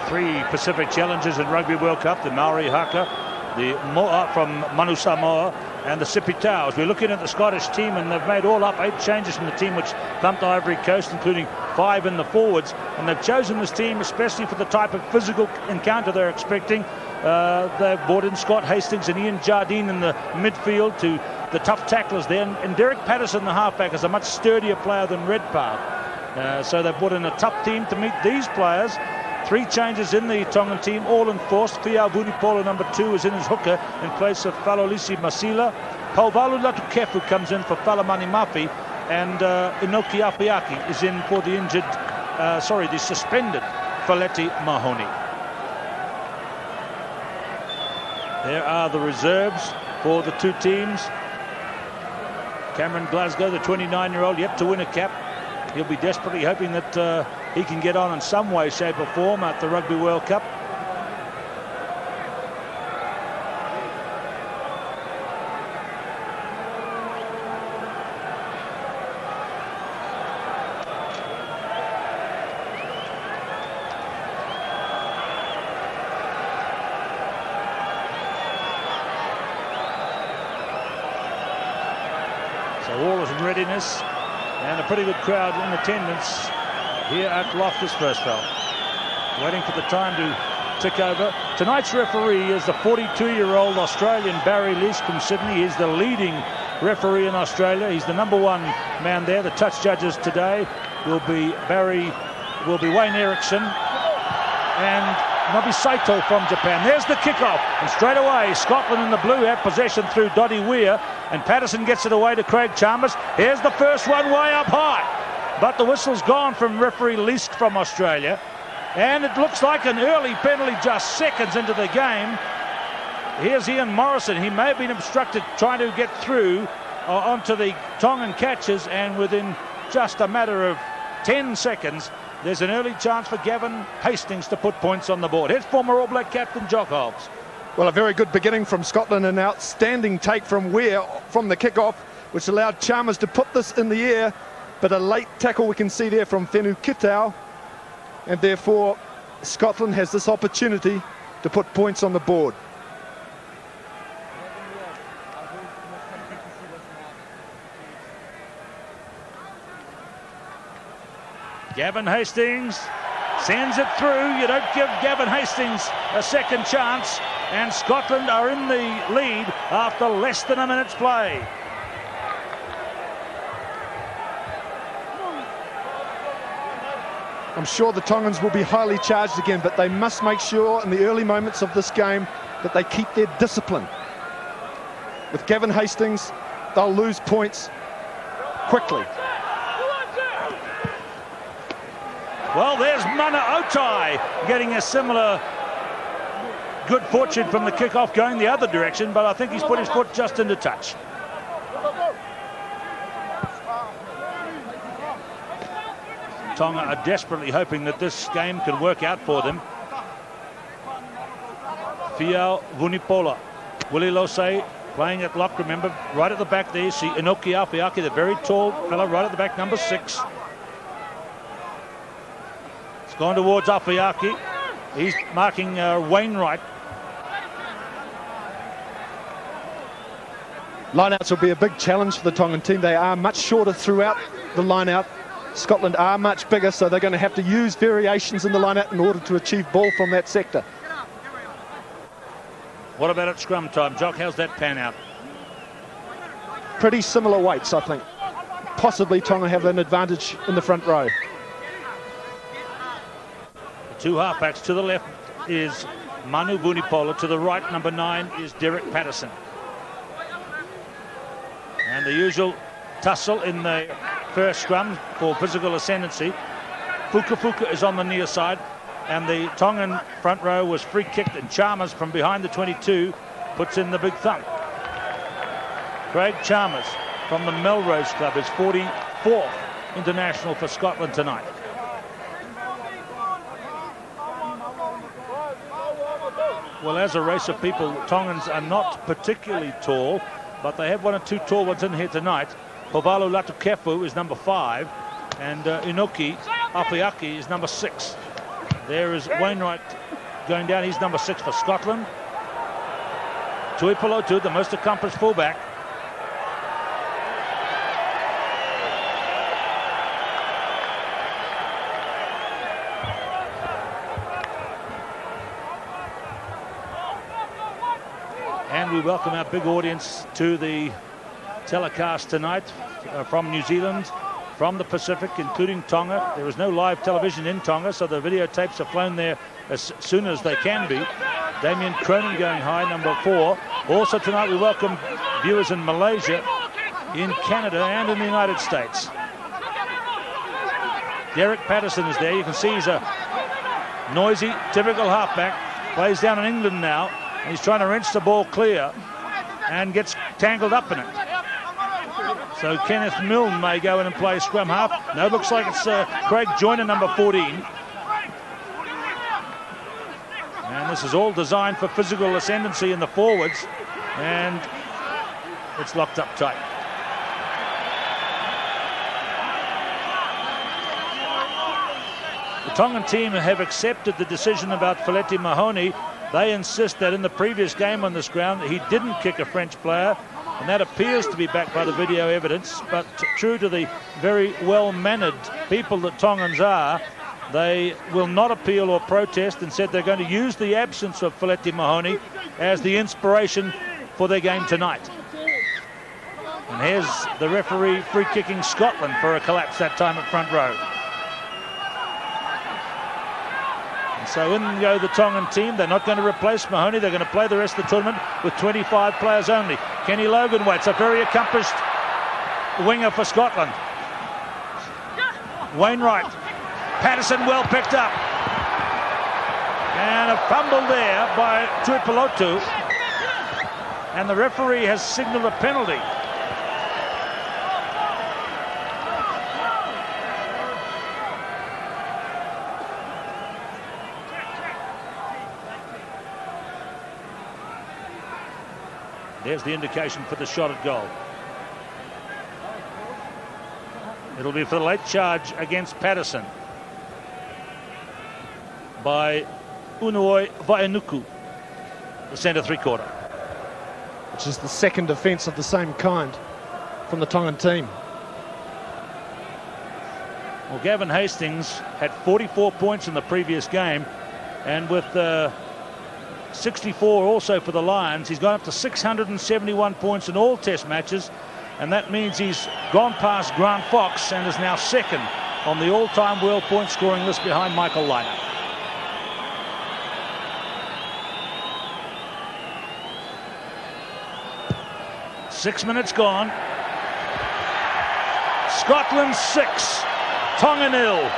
3 Pacific Challenges in Rugby World Cup, the Maori Haka, the Moa from Manu Samoa, and the Sipitao. We're looking at the Scottish team, and they've made all up 8 changes from the team which thumped Ivory Coast, including 5 in the forwards. And they've chosen this team especially for the type of physical encounter they're expecting. They've brought in Scott Hastings and Ian Jardine in the midfield to the tough tacklers there. And Derek Patterson, the halfback, is a much sturdier player than Redpath. So they've brought in a tough team to meet these players. 3 changes in the Tongan team, all enforced. Fiau Vunipola, number 2, is in as hooker in place of Falolisi Masila. Pauvalu Latukefu comes in for Falamani Mafi, and Inoki Apiaki is in for the the suspended Faleti Mahoney. There are the reserves for the 2 teams. Cameron Glasgow, the 29-year-old, yet to win a cap. He'll be desperately hoping that he can get on in some way, shape or form at the Rugby World Cup. So all is in readiness. And a pretty good crowd in attendance here at Loftus Versfeld. Waiting for the time to tick over. Tonight's referee is the 42-year-old Australian Barry Leask from Sydney. He's the leading referee in Australia. He's the number 1 man there. The touch judges today will be Wayne Erickson and Nobi Saito from Japan. There's the kickoff, and straight away Scotland in the blue have possession through Doddy Weir, and Patterson gets it away to Craig Chalmers. Here's the first one way up high, but the whistle's gone from referee Leask from Australia, and it looks like an early penalty just seconds into the game. Here's Ian Morrison. He may have been obstructed trying to get through onto the Tongan catches, and within just a matter of 10 seconds there's an early chance for Gavin Hastings to put points on the board. Here's former All Black captain Jock Hobbs. Well, a very good beginning from Scotland, an outstanding take from Weir from the kickoff, which allowed Chalmers to put this in the air, but a late tackle we can see there from Whenu Kitau, and therefore Scotland has this opportunity to put points on the board. Gavin Hastings sends it through. You don't give Gavin Hastings a second chance, and Scotland are in the lead after less than a minute's play. I'm sure the Tongans will be highly charged again, but they must make sure in the early moments of this game that they keep their discipline. With Gavin Hastings, they'll lose points quickly. Well, there's Mana Otai getting a similar good fortune from the kickoff going the other direction, but I think he's put his foot just into touch. Tonga are desperately hoping that this game can work out for them. Fiau Vunipola, Willie Losay playing at lock, remember, right at the back there. You see Inoki Apiaki, the very tall fellow, right at the back, number 6. Gone towards Apiaki. He's marking Wainwright. Lineouts will be a big challenge for the Tongan team. They are much shorter throughout the lineout. Scotland are much bigger, so they're going to have to use variations in the lineout in order to achieve ball from that sector. What about at scrum time? Jock, how's that pan out? Pretty similar weights, I think. Possibly Tonga have an advantage in the front row. 2 halfbacks. To the left is Manu Vunipola. To the right, number 9, is Derek Patterson. And the usual tussle in the first scrum for physical ascendancy. Fuka is on the near side, and the Tongan front row was free kicked, and Chalmers from behind the 22 puts in the big thump. Craig Chalmers from the Melrose Club is 44th international for Scotland tonight. Well, as a race of people, Tongans are not particularly tall, but they have 1 or 2 tall ones in here tonight. Pauvalu Latukefu is number 5, and Inoki Apiaki is number 6. There is Wainwright going down. He's number 6 for Scotland. Tuipulotu, the most accomplished fullback. And we welcome our big audience to the telecast tonight from New Zealand, from the Pacific, including Tonga. There is no live television in Tonga, so the videotapes are flown there as soon as they can be. Damien Cronin going high, number 4. Also tonight we welcome viewers in Malaysia, in Canada and in the United States. Derek Patterson is there. You can see he's a noisy, typical halfback. Plays down in England now. And he's trying to wrench the ball clear and gets tangled up in it. So Kenneth Milne may go in and play scrum half. No, looks like it's Craig Joyner, number 14. And this is all designed for physical ascendancy in the forwards. And it's locked up tight. The Tongan team have accepted the decision about Feleti Mahoney. They insist that in the previous game on this ground, he didn't kick a French player. And that appears to be backed by the video evidence. But true to the very well-mannered people that Tongans are, they will not appeal or protest and said they're going to use the absence of Feleti Mahoney as the inspiration for their game tonight. And here's the referee free-kicking Scotland for a collapse that time at front row. And so in go the Tongan team. They're not going to replace Mahoney. They're going to play the rest of the tournament with 25 players only. Kenny Logan waits, a very accomplished winger for Scotland. Wainwright. Patterson well picked up. And a fumble there by Tuipulotu. And the referee has signalled a penalty. There's the indication for the shot at goal. It'll be for the late charge against Patterson by Unuoi Vaianuku, the centre three-quarter. Which is the second offence of the same kind from the Tongan team. Well, Gavin Hastings had 44 points in the previous game, and with 64 also for the Lions, he's gone up to 671 points in all test matches, and that means he's gone past Grant Fox and is now second on the all-time world point scoring list behind Michael Lynagh. Six minutes gone. Scotland 6, Tonga 0.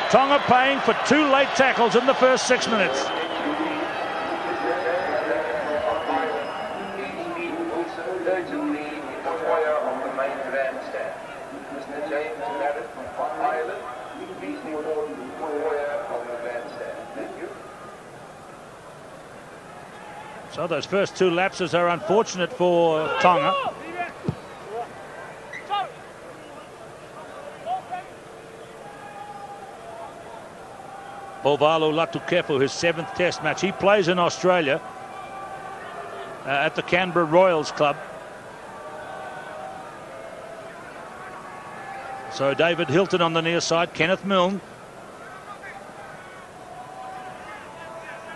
Tonga paying for 2 late tackles in the first 6 minutes. So those first 2 lapses are unfortunate for Tonga. Povalo Latukefu, his 7th test match. He plays in Australia at the Canberra Royals Club. So David Hilton on the near side, Kenneth Milne,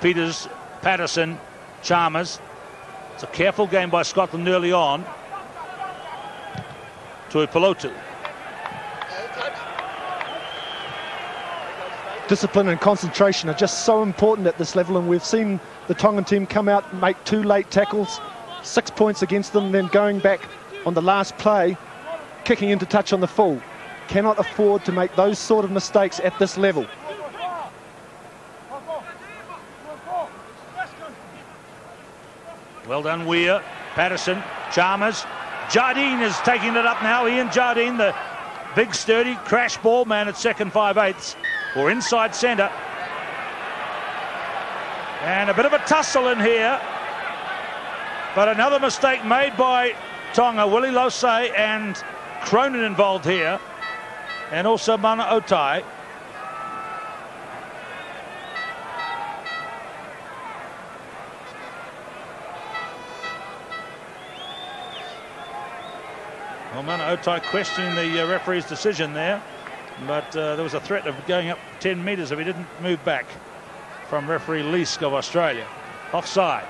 Peters, Patterson, Chalmers. It's a careful game by Scotland early on. Tuipulotu. Discipline and concentration are just so important at this level, and we've seen the Tongan team come out and make 2 late tackles, 6 points against them, then going back on the last play, kicking into touch on the full. Cannot afford to make those sort of mistakes at this level. Well done, Weir, Patterson, Chalmers. Jardine is taking it up now. Ian Jardine, the big sturdy crash ball man at second 5/8 or inside centre. And a bit of a tussle in here. But another mistake made by Tonga. Willie Losay and Cronin involved here. And also Mana Otai. Well, Mana Otai questioning the referee's decision there, but there was a threat of going up 10 metres if he didn't move back from referee Leask of Australia. Offside.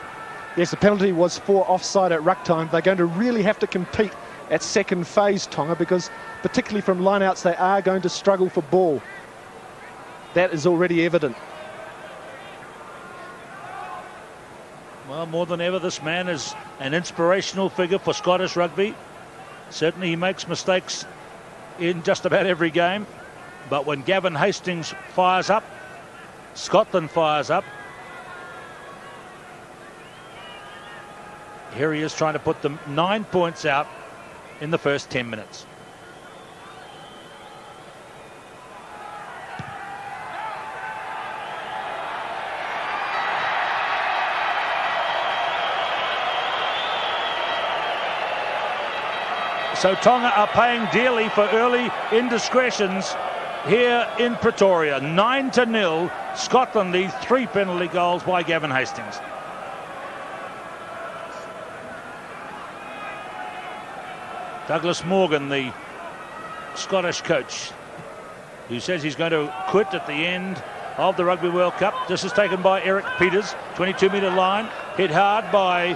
Yes, the penalty was for offside at ruck time. They're going to really have to compete at second phase, Tonga, because particularly from lineouts they are going to struggle for ball. That is already evident. Well, more than ever, this man is an inspirational figure for Scottish rugby. Certainly he makes mistakes in just about every game, but when Gavin Hastings fires up, Scotland fires up. Here he is trying to put them 9 points out in the first 10 minutes. So Tonga are paying dearly for early indiscretions here in Pretoria. 9-0. Scotland lead 3 penalty goals by Gavin Hastings. Douglas Morgan, the Scottish coach, who says he's going to quit at the end of the Rugby World Cup. This is taken by Eric Peters, 22-metre line, hit hard by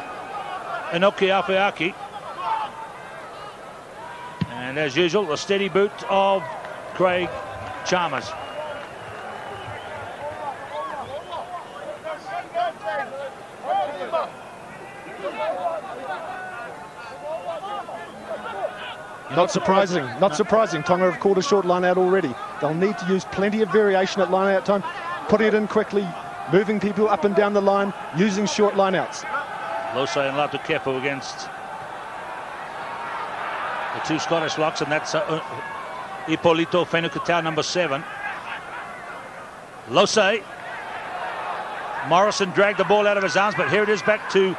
Inoki Awhiaki. And as usual, the steady boot of Craig Chalmers. Not surprising, not surprising. Tonga have called a short line out already. They'll need to use plenty of variation at line out time, putting it in quickly, moving people up and down the line, using short line outs. Lose and Latukefu against the two Scottish locks, and that's Ippolito Whenukatau, number 7. Lose. Morrison dragged the ball out of his arms, but here it is back to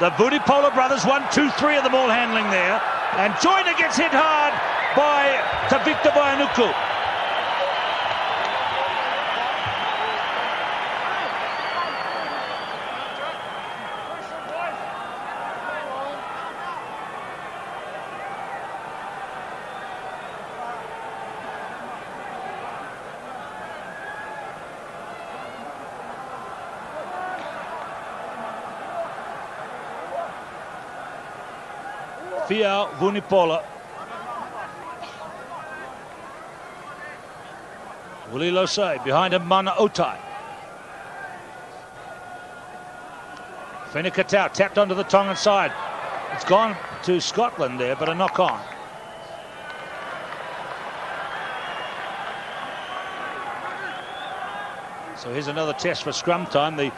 the Vunipola brothers. 1, 2, 3 of them all handling there. And Joyner gets hit hard by Tavita Vaianuku. Fiau Vunipola. Willie Losai, behind him Mana Otai. Whenukatau tapped onto the Tongan side. It's gone to Scotland there, but a knock on. So here's another test for scrum time. The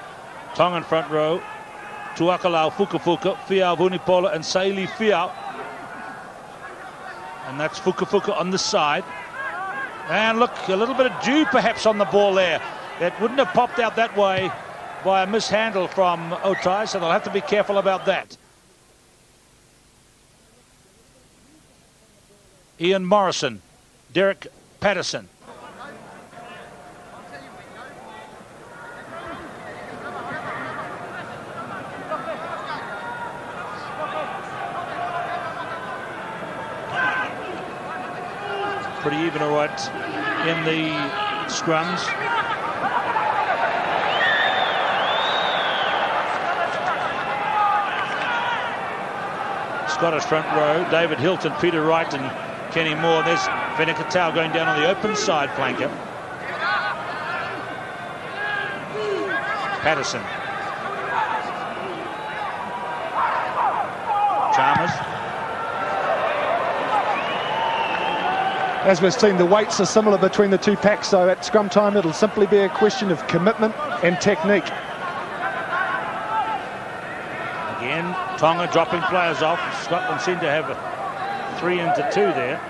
Tongan front row, Tuakalau Fukafuka, Fiau Vunipola and Saili Fiau. And that's Fukafuka on the side. And look, a little bit of dew perhaps on the ball there. It wouldn't have popped out that way by a mishandle from Otai, so they'll have to be careful about that. Ian Morrison, Derek Patterson. Pretty even, all right, in the scrums. Scottish front row, David Hilton, Peter Wright and Kenny Moore. There's Whenukatau going down on the open side flanker. Patterson. Chalmers. As we've seen, the weights are similar between the two packs, so at scrum time it'll simply be a question of commitment and technique. Again, Tonga dropping players off. Scotland seem to have a 3-2 there.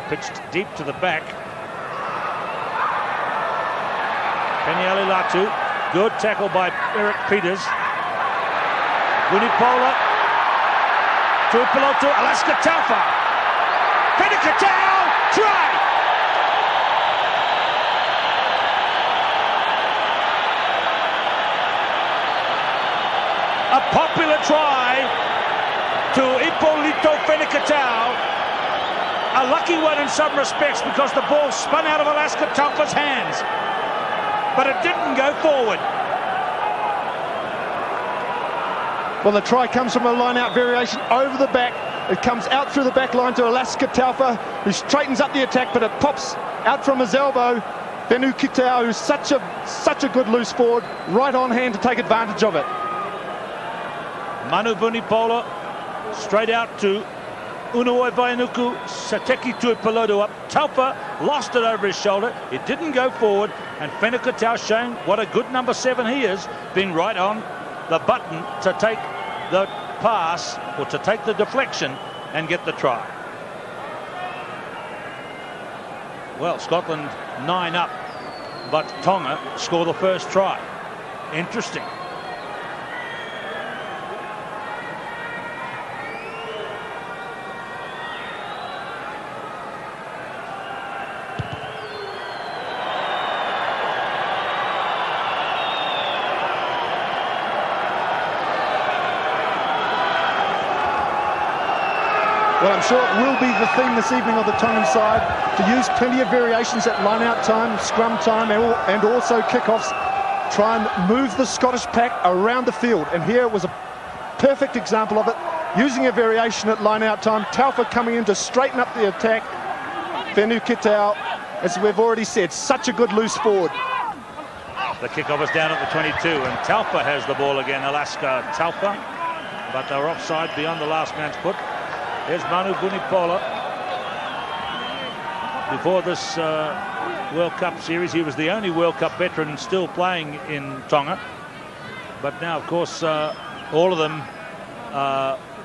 Pitched deep to the back. Peniali Latu. Good tackle by Eric Peters. Vunipola. Tuipulotu. Alaska Taufa. Whenukatau. Try. popular try to Ippolito Fenikatau. A lucky one in some respects because the ball spun out of Alaska Taufa's hands, but it didn't go forward. Well, the try comes from a line-out variation over the back. It comes out through the back line to Alaska Taufa, who straightens up the attack, but it pops out from his elbow. Fenu Kitao, who's such a good loose forward, right on hand to take advantage of it. Manu Vunipola straight out to Unuoi Vaianuku, Sateki Tuipilotu up. Taufa lost it over his shoulder. It didn't go forward, and Fenukatau showing what a good number 7 he is, being right on the button to take the pass, or to take the deflection and get the try. Well, Scotland 9 up, but Tonga score the first try. Interesting. Well, I'm sure it will be the theme this evening of the Tongan side to use plenty of variations at line-out time, scrum time, and also kickoffs. Try and move the Scottish pack around the field. And here was a perfect example of it, using a variation at line-out time. Taufa coming in to straighten up the attack. Fenu Kitao, as we've already said, such a good loose forward. The kickoff is down at the 22, and Taufa has the ball again, Alaska Taufa. But they're offside beyond the last man's foot. Here's Manu Vunipola. Before this World Cup series, he was the only World Cup veteran still playing in Tonga. But now, of course, all of them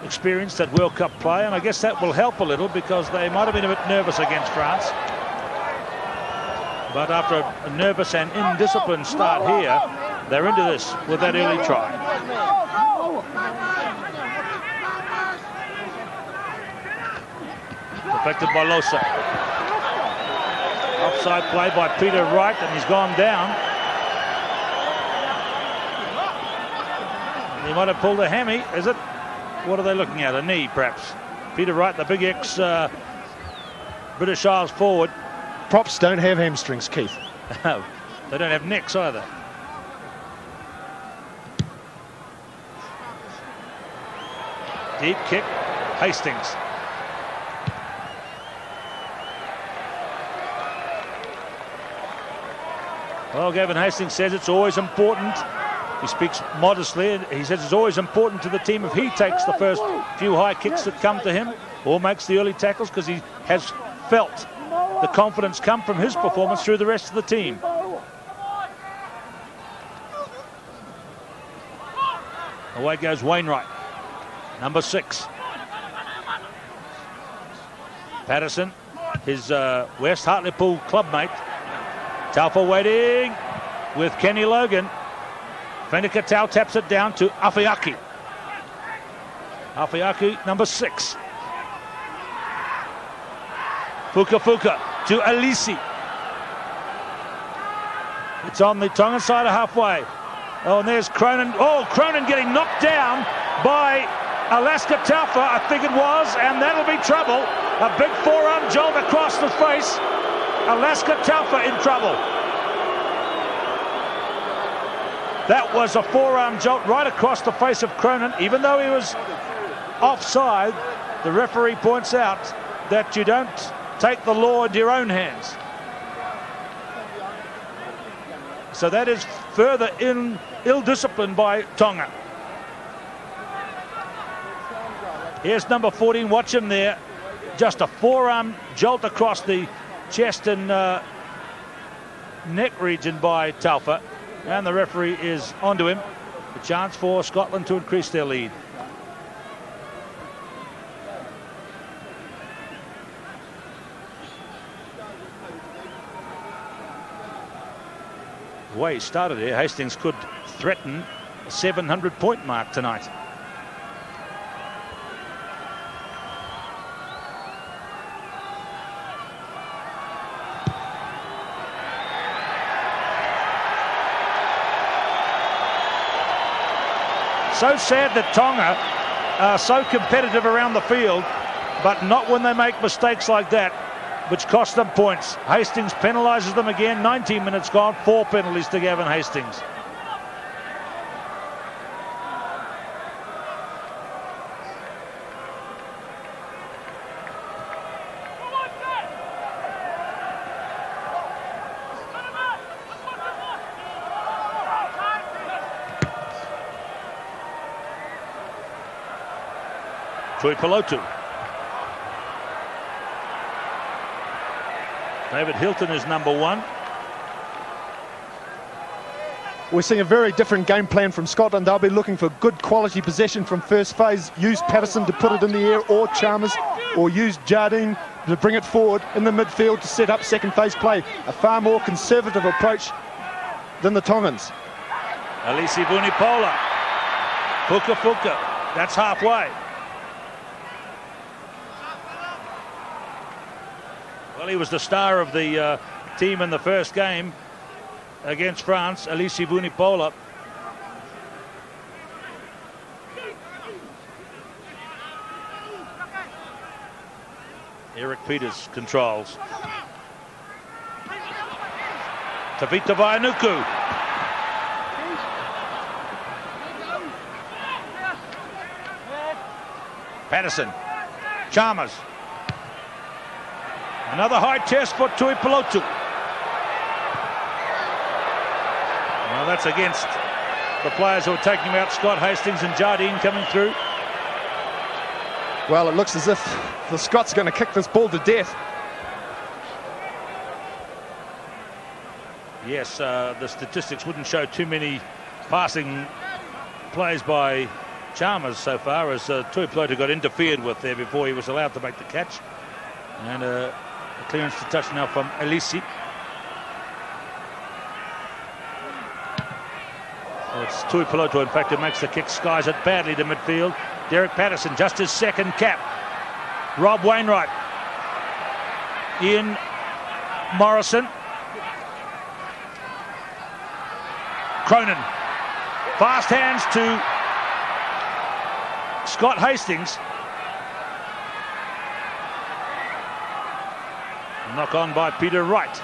experienced that World Cup play, and I guess that will help a little because they might have been a bit nervous against France. But after a nervous and indisciplined start here, they're into this with that early try. Deflected by Losa. Offside play by Peter Wright, and he's gone down. He might have pulled a hammy, is it? What are they looking at? A knee, perhaps. Peter Wright, the big ex-British Isles forward. Props don't have hamstrings, Keith. No, they don't have necks either. Deep kick, Hastings. Well, Gavin Hastings says it's always important. He speaks modestly. He says it's always important to the team if he takes the first few high kicks that come to him or makes the early tackles, because he has felt the confidence come from his performance through the rest of the team. Away goes Wainwright, number 6. Patterson, his West Hartlepool clubmate. Taufa waiting with Kenny Logan. Fenikatau taps it down to Afiaki. Afiaki, number 6. Fuka to Alisi. It's on the Tongan side of halfway. Oh, and there's Cronin. Oh, Cronin getting knocked down by Alaska Taufa, I think it was, and that'll be trouble. A big forearm jolt across the face. Alaska Taufa in trouble. That was a forearm jolt right across the face of Cronin. Even though he was offside, the referee points out that you don't take the law into your own hands. So that is further ill-discipline by Tonga. Here's number 14, watch him there. Just a forearm jolt across the chest and neck region by Taufa. And the referee is onto him. A chance for Scotland to increase their lead. The way he started here, Hastings could threaten a 700-point mark tonight. So sad that Tonga are so competitive around the field, but not when they make mistakes like that, which cost them points. Hastings penalises them again. 19 minutes gone, 4 penalties to Gavin Hastings. Tuipulotu. David Hilton is number 1. We're seeing a very different game plan from Scotland. They'll be looking for good quality possession from first phase. Use Patterson to put it in the air, or Chalmers, or use Jardine to bring it forward in the midfield to set up second phase play. A far more conservative approach than the Tongans. Alisi Vunipola. Fuka. That's halfway. Well, he was the star of the team in the first game against France, Alisi Vunipola. Eric Peters controls. Tavita Vaianuku. Patterson. Chalmers. Another high test for Tuipulotu. Well, that's against the players who are taking him out. Scott Hastings and Jardine coming through. Well, it looks as if the Scots are going to kick this ball to death. Yes, the statistics wouldn't show too many passing plays by Chalmers so far, as Tuipulotu got interfered with there before he was allowed to make the catch. And a clearance to touch now from Alisi. So it's Tuipulotu, in fact, who makes the kick, skies it badly to midfield. Derek Patterson, just his second cap. Rob Wainwright. Ian Morrison. Cronin. Fast hands to Scott Hastings. Knock on by Peter Wright.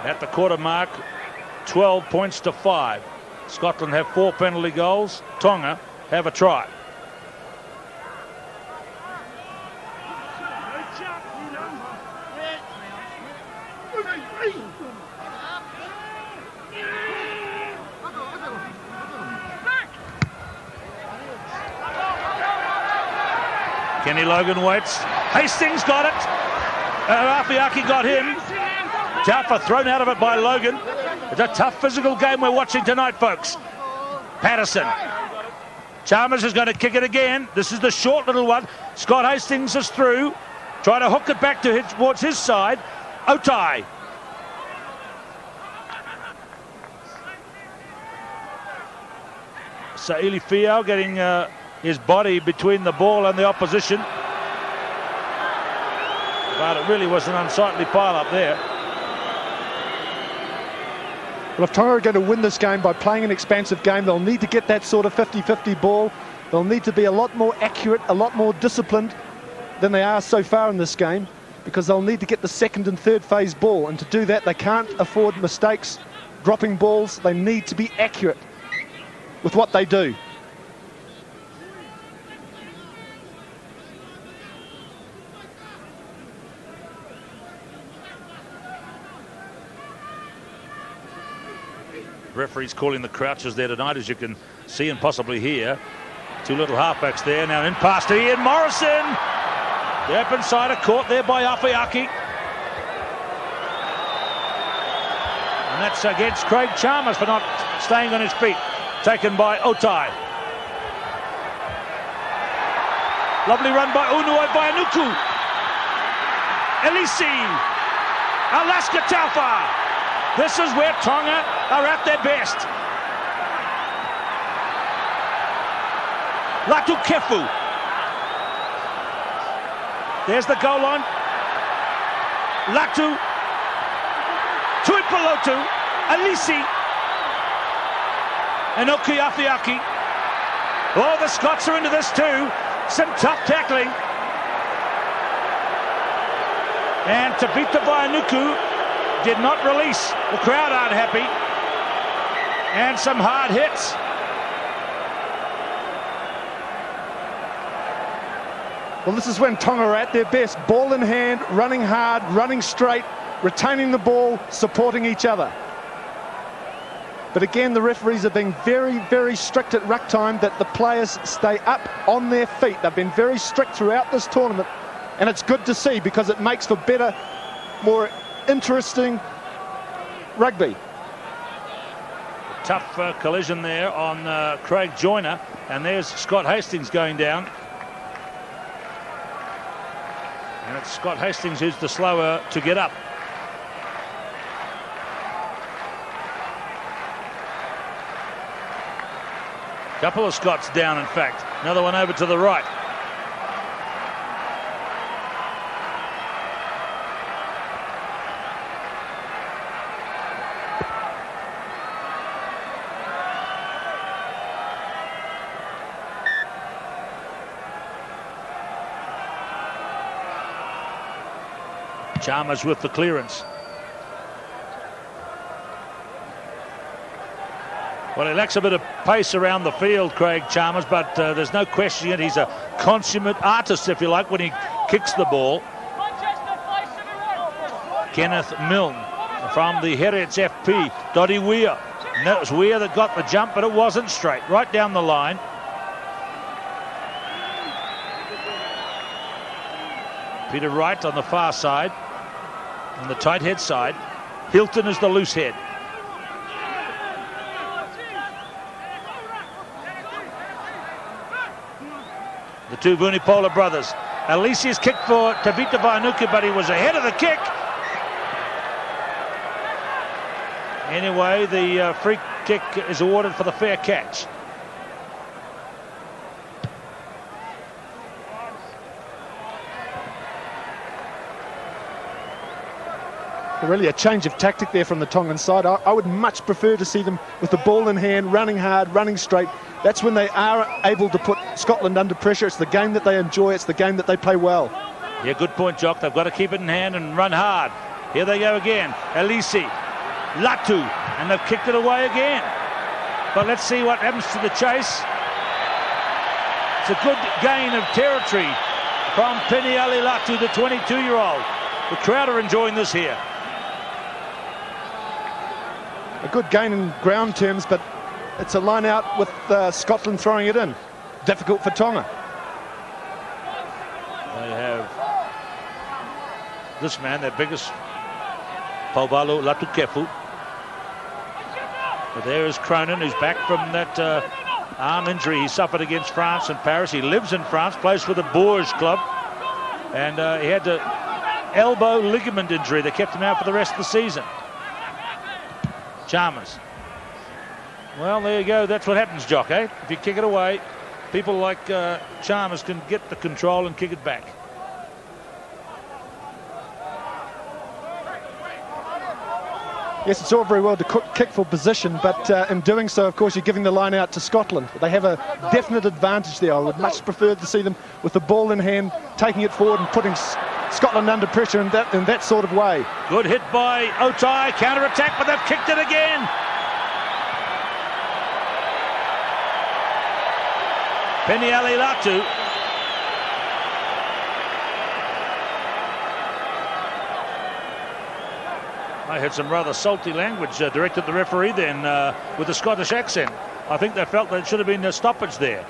At the quarter mark, 12 points to 5. Scotland have 4 penalty goals. Tonga have a try. Kenny Logan waits. Hastings got it. Afiaki got him. Taufa thrown out of it by Logan. It's a tough physical game we're watching tonight, folks. Patterson. Chalmers is going to kick it again. This is the short little one. Scott Hastings is through. Trying to hook it back towards his side. Otai. Saili Fiao getting his body between the ball and the opposition. But it really was an unsightly pile up there. Well, if Tonga are going to win this game by playing an expansive game, they'll need to get that sort of 50-50 ball. They'll need to be a lot more accurate, a lot more disciplined than they are so far in this game, because they'll need to get the second and third phase ball. And to do that, they can't afford mistakes, dropping balls. They need to be accurate with what they do. Referee's calling the crouches there tonight, as you can see and possibly hear. 2 little halfbacks there. Now in pass to Ian Morrison. The open side are caught there by Afiaki. And that's against Craig Chalmers for not staying on his feet. Taken by Otai. Lovely run by Unuai Vaianuku. Elisi. Alaska Taufa. This is where Tonga are at their best. Latu Kefu. There's the goal line. Latu, Tuipolotu, Alisi, and Okiafiaki. Oh, the Scots are into this too. Some tough tackling. And Tavita Vaianuku did not release. The crowd aren't happy. And some hard hits. Well, this is when Tonga are at their best. Ball in hand, running hard, running straight, retaining the ball, supporting each other. But again, the referees are being very, very strict at ruck time that the players stay up on their feet. They've been very strict throughout this tournament, and it's good to see because it makes for better, more interesting rugby. Tough collision there on Craig Joyner, and there's Scott Hastings going down. And it's Scott Hastings who's the slower to get up. Couple of Scots down, in fact. Another one over to the right. Chalmers with the clearance. Well, he lacks a bit of pace around the field, Craig Chalmers, but there's no question he's a consummate artist, if you like, when he kicks the ball. Kenneth Milne from the Herets FP. Dottie Weir. And that was Weir that got the jump, but it wasn't straight. Right down the line. Peter Wright on the far side. On the tight head side. Hilton is the loose head. The two Vunipola brothers. Alicia's kicked for Tavita Vaianuku, but he was ahead of the kick. Anyway, the free kick is awarded for the fair catch. Really a change of tactic there from the Tongan side. I would much prefer to see them with the ball in hand, running hard, running straight. That's when they are able to put Scotland under pressure. It's the game that they enjoy. It's the game that they play well. Yeah, good point, Jock. They've got to keep it in hand and run hard. Here they go again. Elisi, Latu, and they've kicked it away again. But let's see what happens to the chase. It's a good gain of territory from Peniali Latu, the 22-year-old. The crowd are enjoying this here. A good gain in ground terms, but it's a line out with Scotland throwing it in. Difficult for Tonga. They have this man, their biggest, Pauvalo Latukefu. But there is Cronin, who's back from that arm injury he suffered against France in Paris. He lives in France, plays for the Bourges club, and he had an elbow ligament injury that kept him out for the rest of the season. Chalmers. Well, there you go. That's what happens, Jock, eh? If you kick it away, people like Chalmers can get the control and kick it back. Yes, it's all very well to kick for position, but in doing so, of course, you're giving the line out to Scotland. They have a definite advantage there. I would much prefer to see them with the ball in hand, taking it forward and putting Scotland under pressure in that sort of way. Good hit by Otai, counter-attack, but they've kicked it again. Peniali Latu. I heard some rather salty language directed at the referee then with a Scottish accent. I think they felt that it should have been a stoppage there.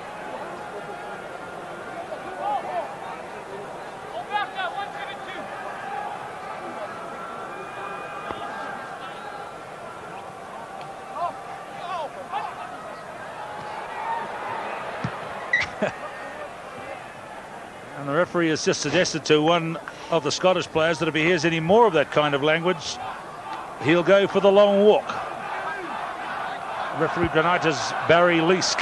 And the referee has just suggested to one of the Scottish players that if he hears any more of that kind of language, he'll go for the long walk. Referee Granita's Barry Leask.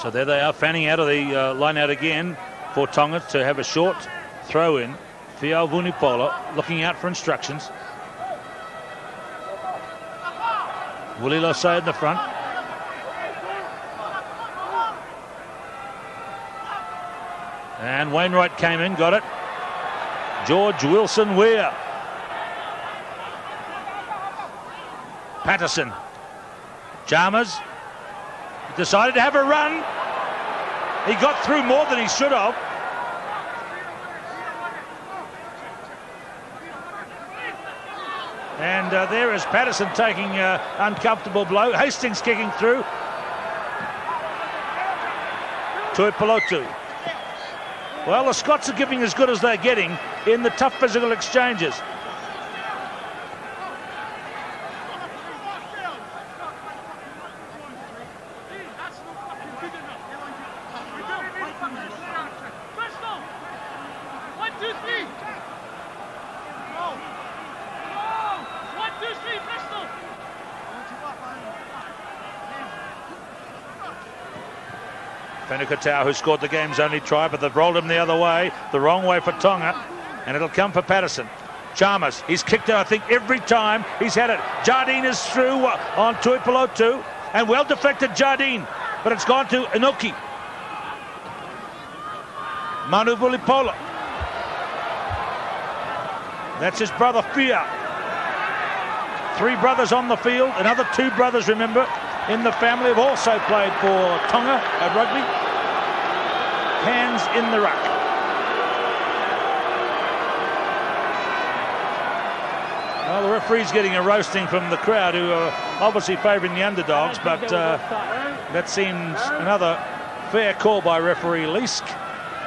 So there they are, fanning out of the line out again for Tonga to have a short throw in. Fiao Vunipola looking out for instructions. Willie Losay in the front. And Wainwright came in, got it. George Wilson Weir. Patterson. Chalmers decided to have a run. He got through more than he should have. And there is Patterson taking an uncomfortable blow. Hastings kicking through. Tuipulotu. Well, the Scots are giving as good as they're getting in the tough physical exchanges. Fenukatau, who scored the game's only try, but they've rolled him the other way, the wrong way for Tonga, and it'll come for Patterson. Chalmers, he's kicked it, I think, every time he's had it. Jardine is through on Tuipulotu, and well deflected Jardine, but it's gone to Inoki. Manu Vulipola. That's his brother Fia. 3 brothers on the field, another 2 brothers, remember, in the family have also played for Tonga at rugby. Hands in the ruck. Well, the referee's getting a roasting from the crowd, who are obviously favouring the underdogs, but that seems another fair call by referee Leask,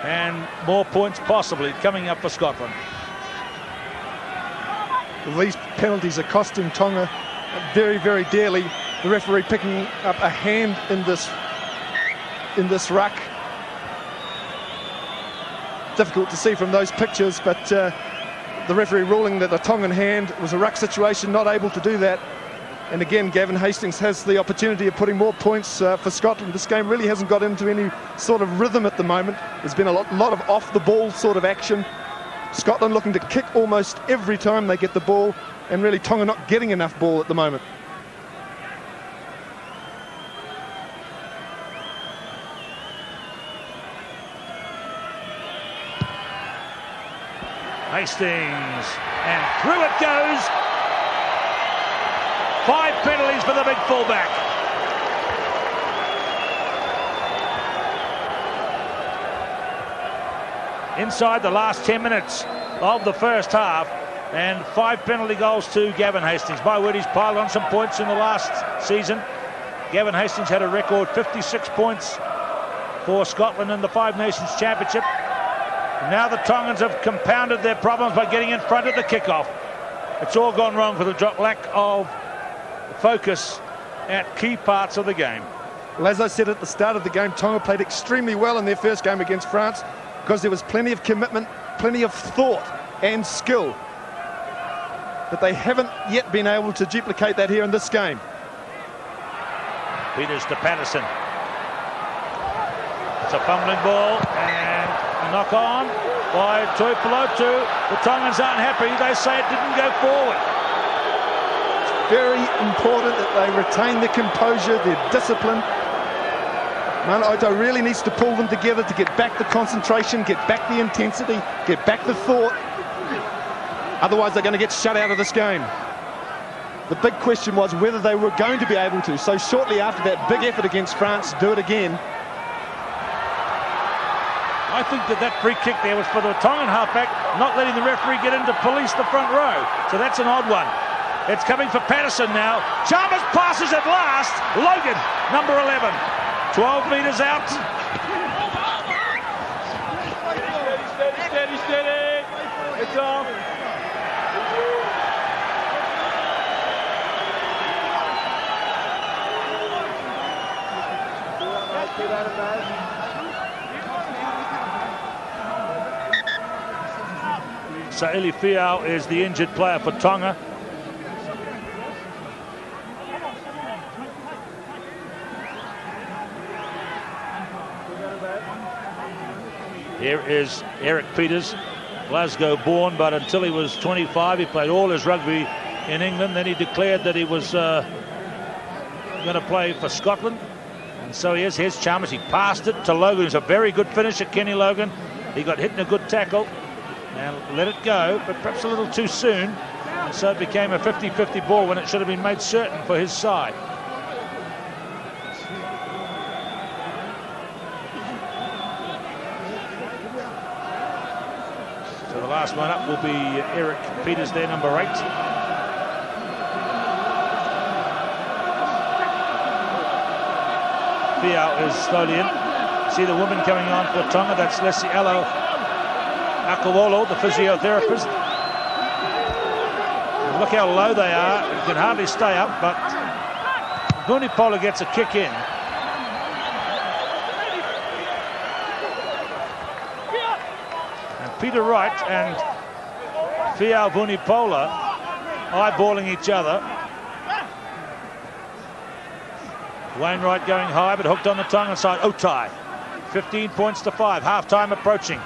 and more points possibly coming up for Scotland. These penalties are costing Tonga very, very dearly. The referee picking up a hand in this ruck. Difficult to see from those pictures, but the referee ruling that a Tongan hand was a ruck situation, not able to do that. And again, Gavin Hastings has the opportunity of putting more points for Scotland. This game really hasn't got into any sort of rhythm at the moment. There's been a lot of off-the-ball sort of action. Scotland looking to kick almost every time they get the ball, and really Tonga not getting enough ball at the moment. Hastings, and through it goes. 5 penalties for the big fullback. Inside the last 10 minutes of the first half, and 5 penalty goals to Gavin Hastings. My word, he's piled on some points in the last season. Gavin Hastings had a record 56 points for Scotland in the 5 Nations Championship. Now the Tongans have compounded their problems by getting in front of the kickoff. It's all gone wrong for the lack of focus at key parts of the game. Well, as I said at the start of the game, Tonga played extremely well in their first game against France because there was plenty of commitment, plenty of thought and skill. But they haven't yet been able to duplicate that here in this game. Peters to Patterson. It's a fumbling ball and a knock on by Tuipulotu. The Tongans aren't happy. They say it didn't go forward. It's very important that they retain their composure, their discipline. Manaaito really needs to pull them together to get back the concentration, get back the intensity, get back the thought. Otherwise, they're going to get shut out of this game. The big question was whether they were going to be able to. So shortly after that big effort against France, do it again. I think that free kick there was for the Tongan halfback, not letting the referee get in to police the front row. So that's an odd one. It's coming for Patterson now. Chalmers passes at last. Logan, number 11. 12 metres out. Steady. It's off. Saili Fiao is the injured player for Tonga. Here is Eric Peters, Glasgow born, but until he was 25 he played all his rugby in England. Then he declared that he was going to play for Scotland, and so he is. Here's Chalmers. He passed it to Logan, who's a very good finisher, Kenny Logan. He got hit in a good tackle and let it go, but perhaps a little too soon, and so it became a 50-50 ball when it should have been made certain for his side. So the last one up will be Eric Peters there, number 8. Fiau is slowly in. See the woman coming on for Tonga. That's Leslie Alo Akawolo, the physiotherapist. And look how low they are. You can hardly stay up, but Vunipola gets a kick in. And Peter Wright and Fiau Vunipola eyeballing each other. Wainwright going high, but hooked on the Tongan side. Otai, 15 points to 5. Half-time approaching.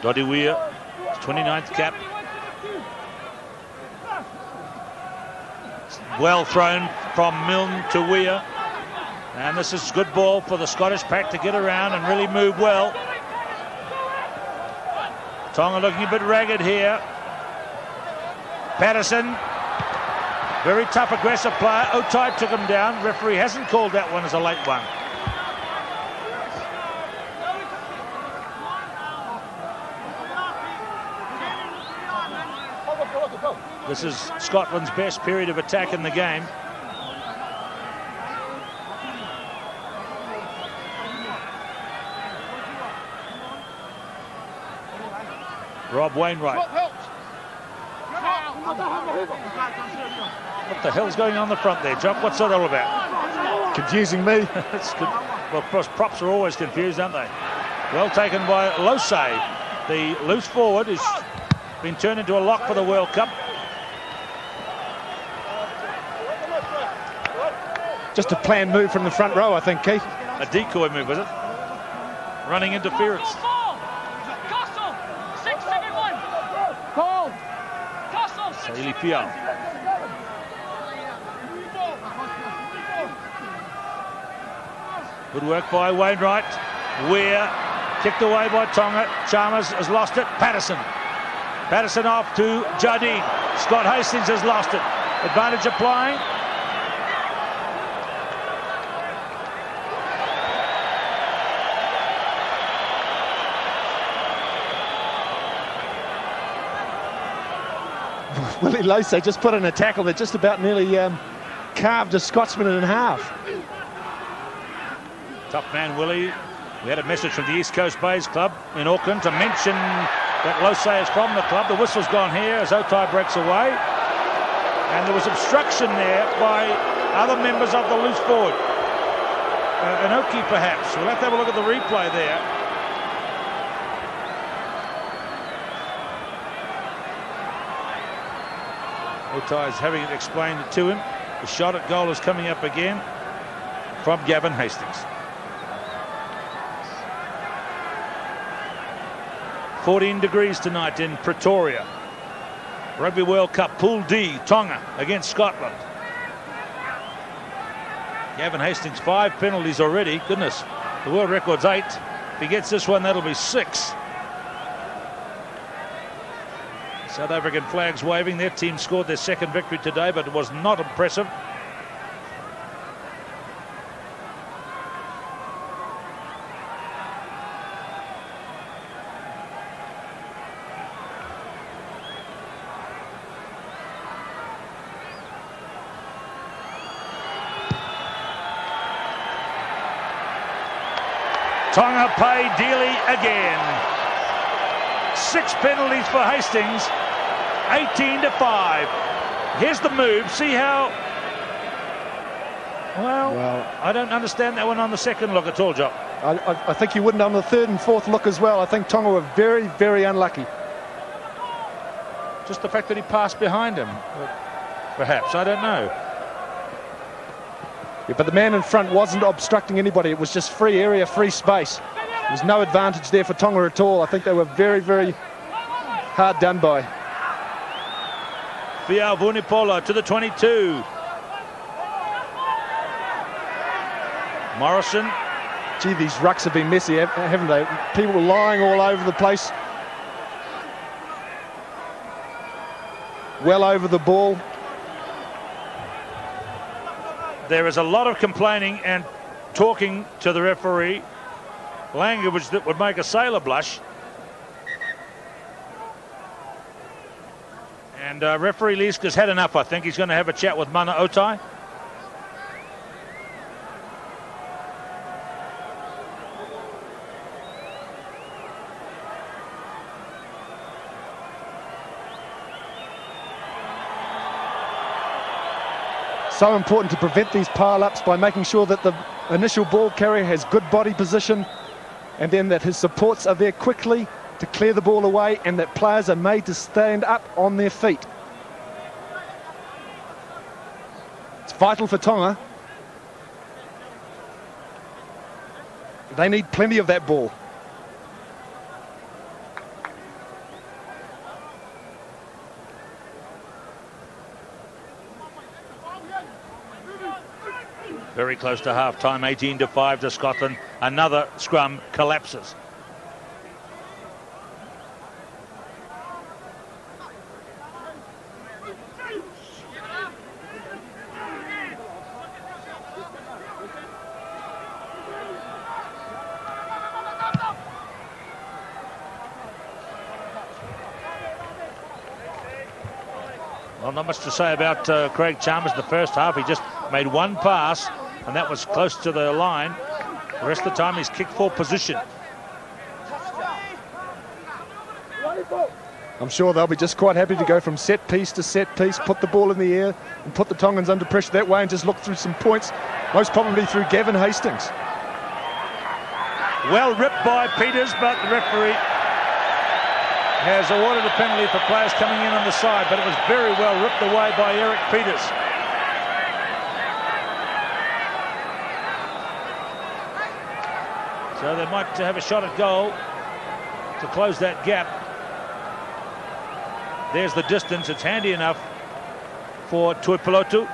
Doddy Weir, 29th cap. Well thrown from Milne to Weir. And this is good ball for the Scottish pack to get around and really move well. Tonga looking a bit ragged here. Patterson, very tough, aggressive player. Otai took him down. Referee hasn't called that one as a late one. This is Scotland's best period of attack in the game. Rob Wainwright. What the hell's going on the front there, Jock? What's that all about? Confusing me. That's good. Well, of course, props are always confused, aren't they? Well taken by Losay. The loose forward has been turned into a lock for the World Cup. Just a planned move from the front row, I think, Keith. A decoy move, was it? Running interference. Saili Fiau. Good work by Wainwright. Weir kicked away by Tonga. Chalmers has lost it. Patterson off to Jardine. Scott Hastings has lost it. Advantage applying. Willie Losay just put in a tackle that just about nearly carved a Scotsman in half. Tough man, Willie. We had a message from the East Coast Bays Club in Auckland to mention that Losay is from the club. The whistle's gone here as Otai breaks away. And there was obstruction there by other members of the loose forward. Anoki, perhaps. We'll have to have a look at the replay there. Otai is having it explained to him. The shot at goal is coming up again from Gavin Hastings. 14 degrees tonight in Pretoria. Rugby World Cup, Pool D, Tonga against Scotland. Gavin Hastings, 5 penalties already. Goodness, the world record's 8. If he gets this one, that'll be 6. South African flags waving. Their team scored their second victory today, but it was not impressive. Tonga pay dearly again. 6 penalties for Hastings, 18-5. Here's the move. See how Well, I don't understand that one on the second look at all, Jock. I think you wouldn't on the third and fourth look as well. I think Tonga were very, very unlucky. Just the fact that he passed behind him, perhaps, I don't know. Yeah, but the man in front wasn't obstructing anybody. It was just free area, free space. There's no advantage there for Tonga at all. I think they were very, very hard done by. Fiao Vunipola to the 22. Morrison. Gee, these rucks have been messy, haven't they? People lying all over the place. Well over the ball. There is a lot of complaining and talking to the referee. Language that would make a sailor blush. And referee Lieska's had enough, I think. He's going to have a chat with Mana Otai. So important to prevent these pile-ups by making sure that the initial ball carrier has good body position, and then that his supports are there quickly to clear the ball away, and that players are made to stand up on their feet. It's vital for Tonga. They need plenty of that ball. Very close to half-time, 18-5 to Scotland. Another scrum collapses. Well, not much to say about Craig Chalmers in the first half. He just made one pass, and that was close to the line. The rest of the time he's kicked for position. I'm sure they'll be just quite happy to go from set piece to set piece, put the ball in the air and put the Tongans under pressure that way, and just look through some points, most probably through Gavin Hastings. Well ripped by Peters, but the referee has awarded a penalty for players coming in on the side, but it was very well ripped away by Eric Peters. So they might have a shot at goal to close that gap. There's the distance. It's handy enough for Tuipulotu.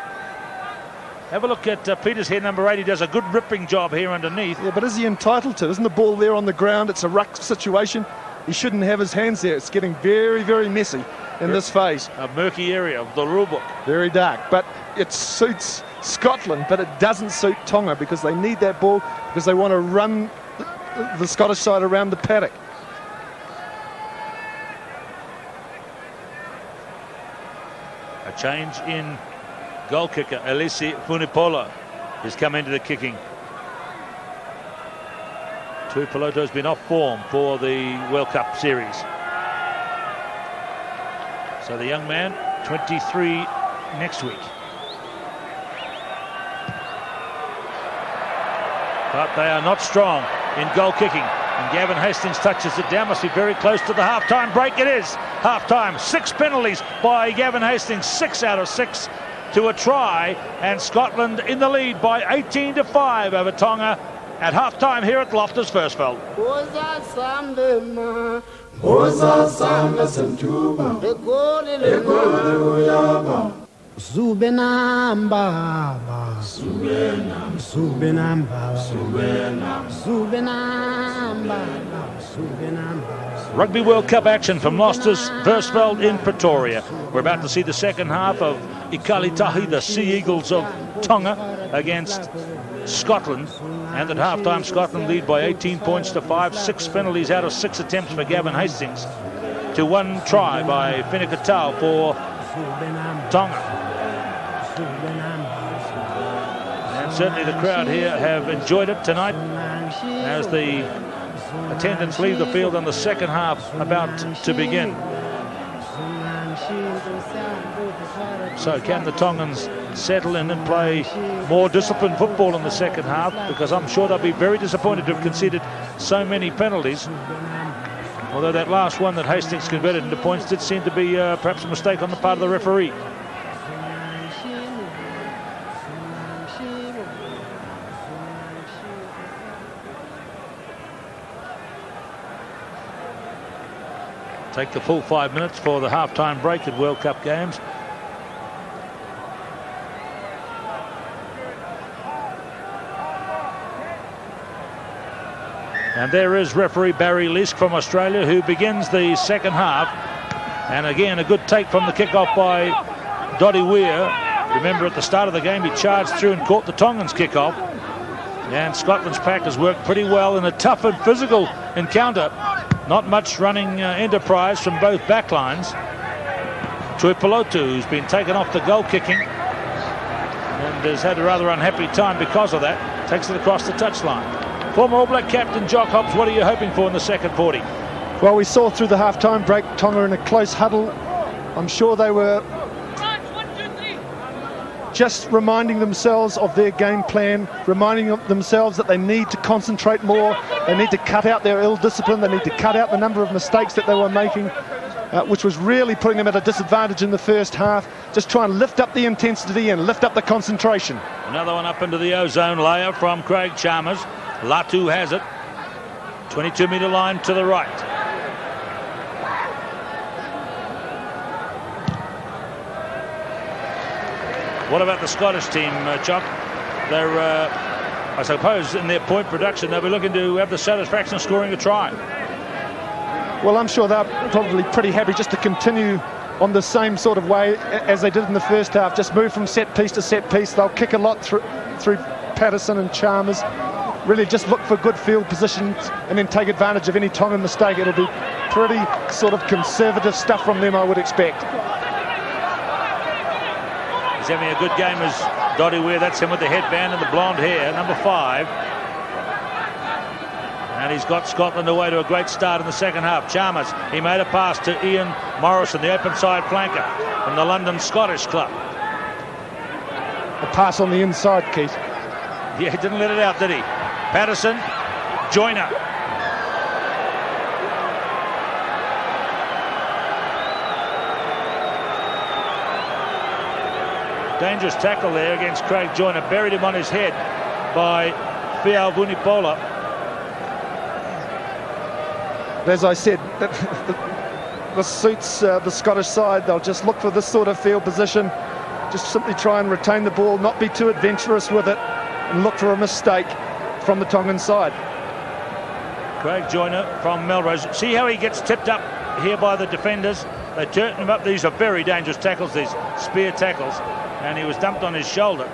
Have a look at Peters here, number 8. He does a good ripping job here underneath. Yeah, but is he entitled to? Isn't the ball there on the ground? It's a ruck situation. He shouldn't have his hands there. It's getting very, very messy in this phase. A murky area of the rule book. Very dark, but it suits Scotland, but it doesn't suit Tonga, because they need that ball, because they want to run the Scottish side around the paddock. A change in goal kicker. Elisi Vunipola has come into the kicking. Tuipulotu's been off form for the World Cup series. So the young man, 23 next week. But they are not strong in goal kicking. And Gavin Hastings touches it down. Must be very close to the half-time break. It is half-time. 6 penalties by Gavin Hastings. 6 out of 6 to a try. And Scotland in the lead by 18-5 over Tonga at half-time here at Loftus Versfeld. Rugby World Cup action from Loftus Versfeld in Pretoria. We're about to see the second half of Ikalitahi, the Sea Eagles of Tonga, against Scotland. And at half-time, Scotland lead by 18 points to 5. 6 penalties out of 6 attempts for Gavin Hastings to 1 try by Finikatau for Tonga. And certainly the crowd here have enjoyed it tonight as the attendants leave the field and the second half about to begin. So can the Tongans settle in and play more disciplined football in the second half? Because I'm sure they'll be very disappointed to have conceded so many penalties. Although that last one that Hastings converted into points did seem to be perhaps a mistake on the part of the referee. Take the full 5 minutes for the half-time break at World Cup games. And there is referee Barry Leask from Australia, who begins the second half. And again, a good take from the kickoff by Doddy Weir. Remember, at the start of the game, he charged through and caught the Tongans kickoff. And Scotland's pack has worked pretty well in a tough and physical encounter. Not much running enterprise from both backlines. Tuipulotu, who's been taken off the goal kicking and has had a rather unhappy time because of that, takes it across the touchline. Former All Black captain Jock Hobbs, what are you hoping for in the second 40? Well, we saw through the half-time break Tonga in a close huddle. I'm sure they were just reminding themselves of their game plan, reminding themselves that they need to concentrate more, they need to cut out their ill discipline, they need to cut out the number of mistakes that they were making, which was really putting them at a disadvantage in the first half. Just try and lift up the intensity and lift up the concentration. Another one up into the ozone layer from Craig Chalmers. Latu has it. 22-metre line to the right. What about the Scottish team, Chuck? They're, I suppose, in their point production, they'll be looking to have the satisfaction of scoring a try. Well, I'm sure they're probably pretty happy just to continue on the same sort of way as they did in the first half. Just move from set piece to set piece. They'll kick a lot through Patterson and Chalmers. Really just look for good field positions and then take advantage of any Tongan mistake. It'll be pretty sort of conservative stuff from them, I would expect. He's having a good game as Doddy Weir. That's him with the headband and the blonde hair, number 5. And he's got Scotland away to a great start in the second half. Chalmers, he made a pass to Ian Morrison, the open side flanker from the London Scottish club. A pass on the inside, Keith. Yeah, he didn't let it out, did he? Patterson, Joyner. Dangerous tackle there against Craig Joyner. Buried him on his head by Fiao Vunipola. As I said, this suits the Scottish side. They'll just look for this sort of field position. Just simply try and retain the ball, not be too adventurous with it, and look for a mistake from the Tongan side. Craig Joyner from Melrose. See how he gets tipped up here by the defenders? They turn him up. These are very dangerous tackles, these spear tackles. And he was dumped on his shoulder.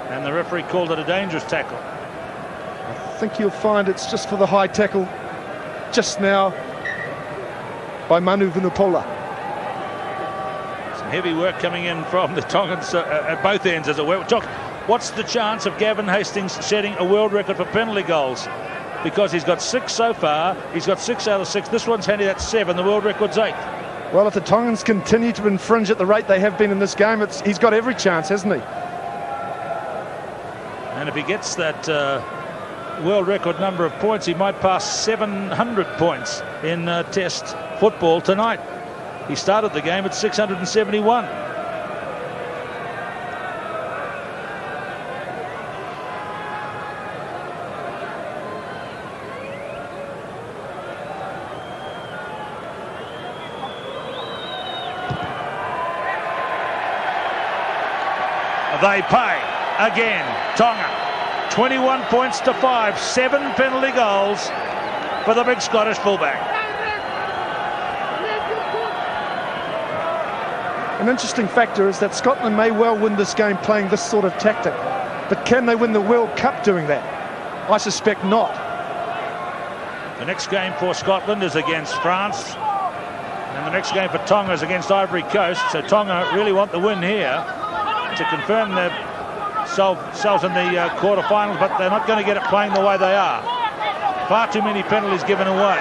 And the referee called it a dangerous tackle. I think you'll find it's just for the high tackle just now by Manu Vunipola. Some heavy work coming in from the Tongans at both ends, as it were. Jock, what's the chance of Gavin Hastings setting a world record for penalty goals? Because he's got 6 so far. He's got 6 out of 6. This one's handy, that's 7. The world record's 8. Well, if the Tongans continue to infringe at the rate they have been in this game, he's got every chance, hasn't he? And if he gets that world record number of points, he might pass 700 points in Test football tonight. He started the game at 671. They pay again. Tonga, 21 points to 5, 7 penalty goals for the big Scottish fullback. An interesting factor is that Scotland may well win this game playing this sort of tactic, but can they win the World Cup doing that? I suspect not. The next game for Scotland is against France, and the next game for Tonga is against Ivory Coast. So Tonga really want the win here to confirm themselves in the quarterfinals, but they're not going to get it playing the way they are. Far too many penalties given away.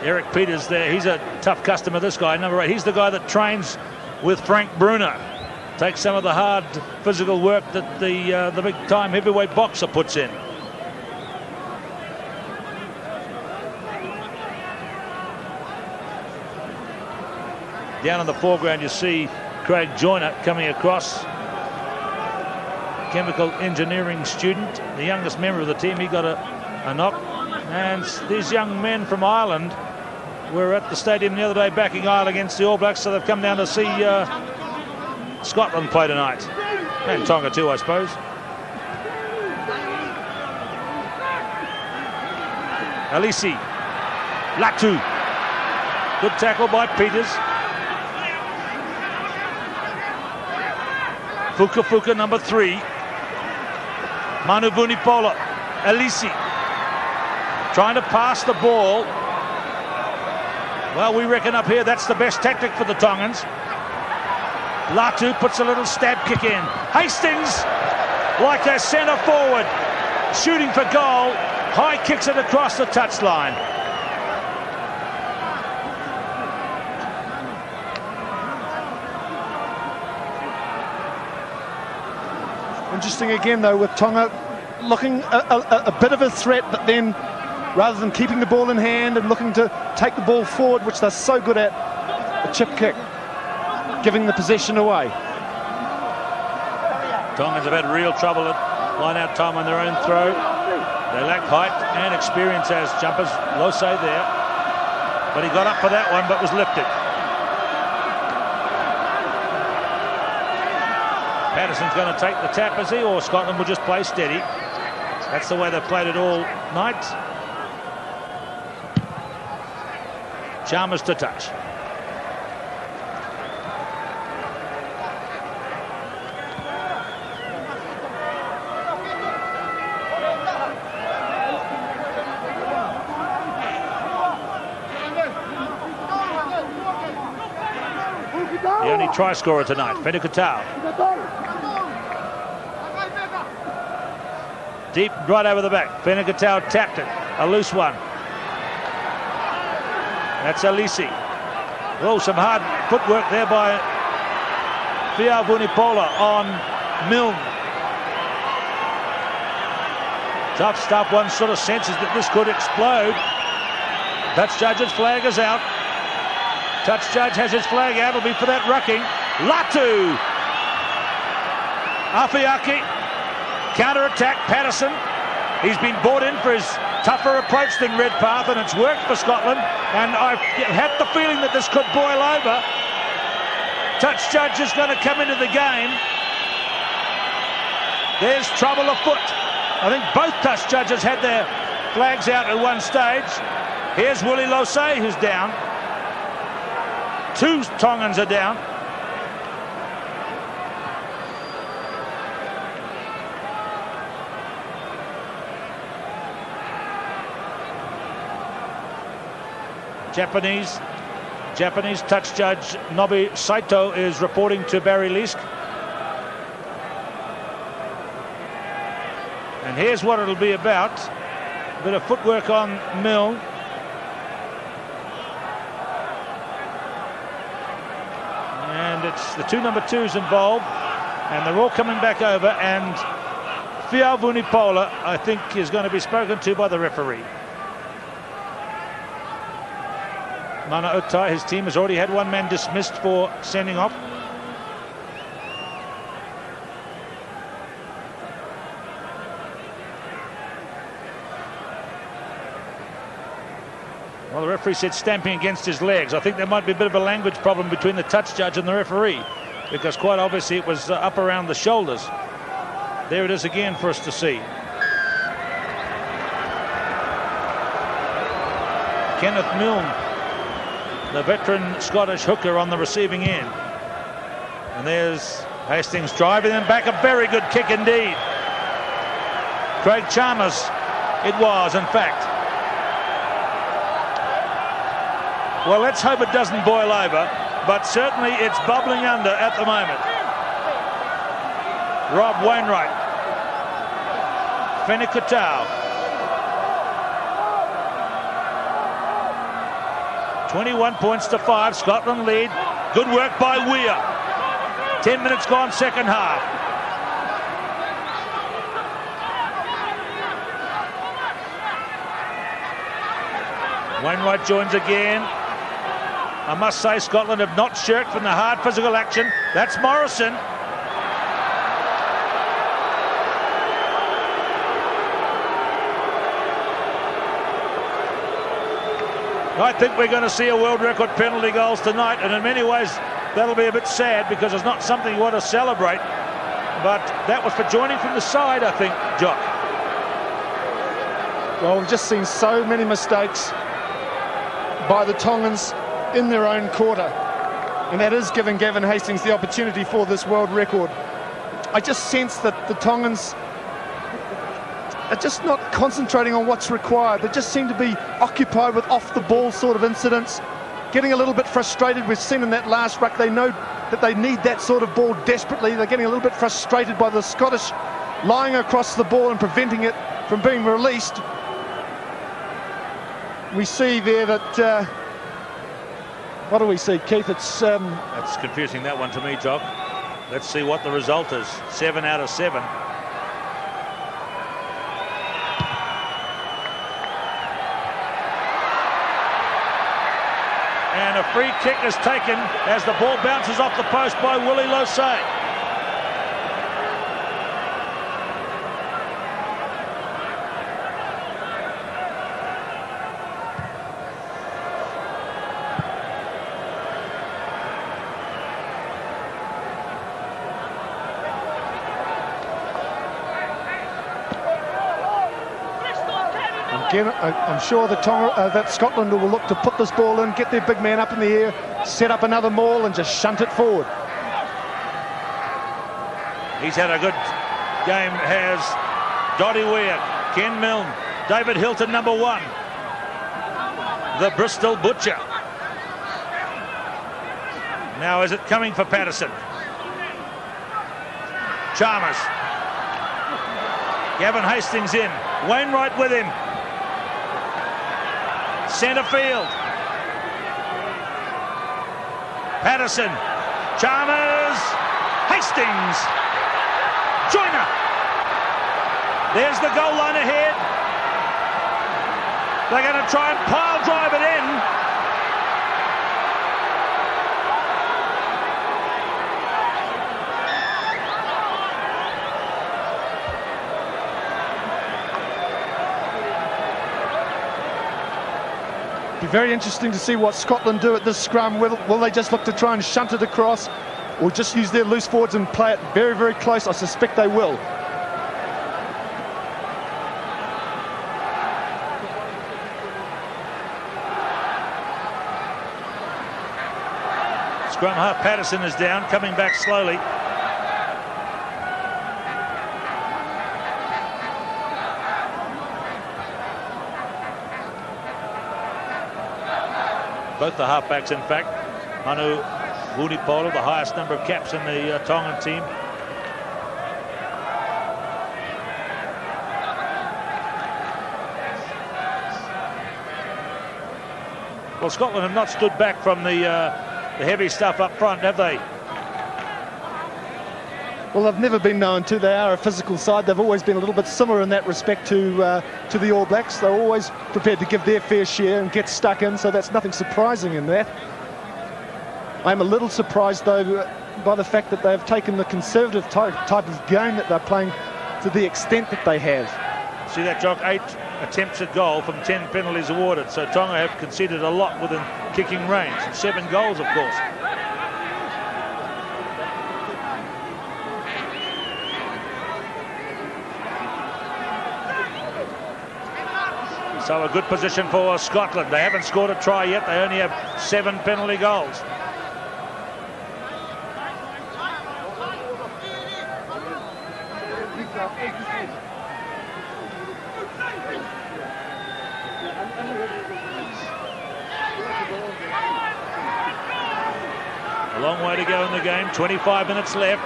Eric Peters there. He's a tough customer, this guy, number 8. He's the guy that trains with Frank Bruner. Takes some of the hard physical work that the big-time heavyweight boxer puts in. Down in the foreground, you see Craig Joyner coming across. Chemical engineering student, the youngest member of the team. He got a knock. And these young men from Ireland were at the stadium the other day backing Ireland against the All Blacks, so they've come down to see Scotland play tonight. And Tonga too, I suppose. Alisi. Latu. Good tackle by Peters. Fuka, number 3. Manu Vunipola. Alisi. Trying to pass the ball. Well, we reckon up here that's the best tactic for the Tongans. Latu puts a little stab kick in. Hastings, like a centre forward, shooting for goal. High kicks it across the touchline. Interesting again, though, with Tonga looking a bit of a threat, but then rather than keeping the ball in hand and looking to take the ball forward, which they're so good at, a chip kick, giving the possession away. Tongans have had real trouble at line-out time on their own throw. They lack height and experience as jumpers. Lose there, but he got up for that one, but was lifted. Patterson's going to take the tap, is he? Or Scotland will just play steady. That's the way they've played it all night. Chalmers to touch. The only try scorer tonight, Fenukatau. Deep right over the back. Fenukatau tapped it. A loose one. That's Alisi. Oh, some hard footwork there by Fia Vunipola on Milne. Tough stuff. One sort of senses that this could explode. Touch judge's flag is out. Touch judge has his flag out. It'll be for that rucking. Latu. Afiaki. Counter-attack. Patterson. He's been brought in for his tougher approach than Redpath, and it's worked for Scotland. And I've had the feeling that this could boil over. Touch judge is going to come into the game. There's trouble afoot. I think both touch judges had their flags out at one stage. Here's Willie Lose, who's down. 2 Tongans are down. Japanese touch judge Nobi Saito is reporting to Barry Leask. And here's what it'll be about. A bit of footwork on Milne. And it's the 2 number 2s involved. And they're all coming back over. And Fia Vunipola, I think, is going to be spoken to by the referee. Mana Otai, his team has already had 1 man dismissed for sending off. Well, the referee said stamping against his legs. I think there might be a bit of a language problem between the touch judge and the referee, because quite obviously it was up around the shoulders. There it is again for us to see. Kenneth Milne, the veteran Scottish hooker, on the receiving end. And there's Hastings driving them back. A very good kick indeed. Craig Chalmers, it was, in fact. Well, let's hope it doesn't boil over, but certainly it's bubbling under at the moment. Rob Wainwright. Fenukatau. 21 points to 5. Scotland lead. Good work by Weir. 10 minutes gone, second half. Wainwright joins again. I must say Scotland have not shirked from the hard physical action. That's Morrison. I think we're going to see a world record penalty goals tonight, and in many ways that'll be a bit sad because it's not something you want to celebrate. But that was for joining from the side, I think, Jock. Well, we've just seen so many mistakes by the Tongans in their own quarter, and that is giving Gavin Hastings the opportunity for this world record. I just sense that the Tongans are just not concentrating on what's required. They just seem to be occupied with off-the-ball sort of incidents, getting a little bit frustrated. We've seen in that last ruck, they know that they need that sort of ball desperately. They're getting a little bit frustrated by the Scottish lying across the ball and preventing it from being released. We see there that, what do we see, Keith? That's confusing, that one to me, Jock. Let's see what the result is. 7 out of 7. And a free kick is taken as the ball bounces off the post by Willie Losay. Again, I'm sure that Scotland will look to put this ball in, get their big man up in the air, set up another maul and just shunt it forward. He's had a good game, has Dottie Weir, Ken Milne, David Hilton, number 1. The Bristol Butcher. Now is it coming for Patterson? Chalmers. Gavin Hastings in. Wainwright with him. Centre field. Patterson. Chalmers. Hastings. Joyner. There's the goal line ahead. They're going to try and pile drive it in. Be very interesting to see what Scotland do at this scrum. Will they just look to try and shunt it across, or just use their loose forwards and play it very, very close? I suspect they will. Scrum half Patterson is down, coming back slowly. Both the halfbacks, in fact. Manu Vunipola, the highest number of caps in the Tongan team. Well, Scotland have not stood back from the heavy stuff up front, have they? Well, they've never been known to. They are a physical side. They've always been a little bit similar in that respect to the All Blacks. They're always prepared to give their fair share and get stuck in, so that's nothing surprising in that. I'm a little surprised, though, by the fact that they've taken the conservative type of game that they're playing to the extent that they have. See that, Jock? 8 attempts at goal from 10 penalties awarded. So Tonga have conceded a lot within kicking range. 7 goals, of course. So a good position for Scotland. They haven't scored a try yet. They only have 7 penalty goals. A long way to go in the game. 25 minutes left.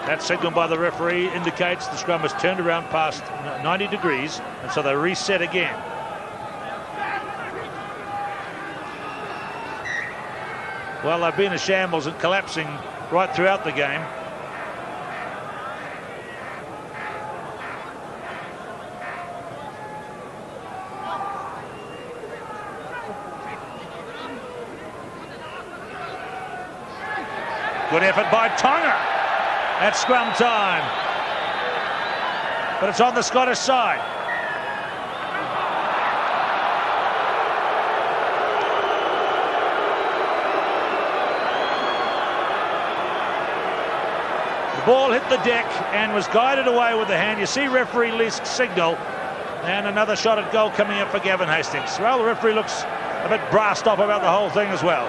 That signal by the referee indicates the scrum has turned around past 90 degrees, and so they reset again. Well, they've been a shambles and collapsing right throughout the game. Good effort by Tonga at scrum time. But it's on the Scottish side. The ball hit the deck and was guided away with the hand. You see referee Leask's signal, and another shot at goal coming up for Gavin Hastings. Well, the referee looks a bit brassed off about the whole thing as well.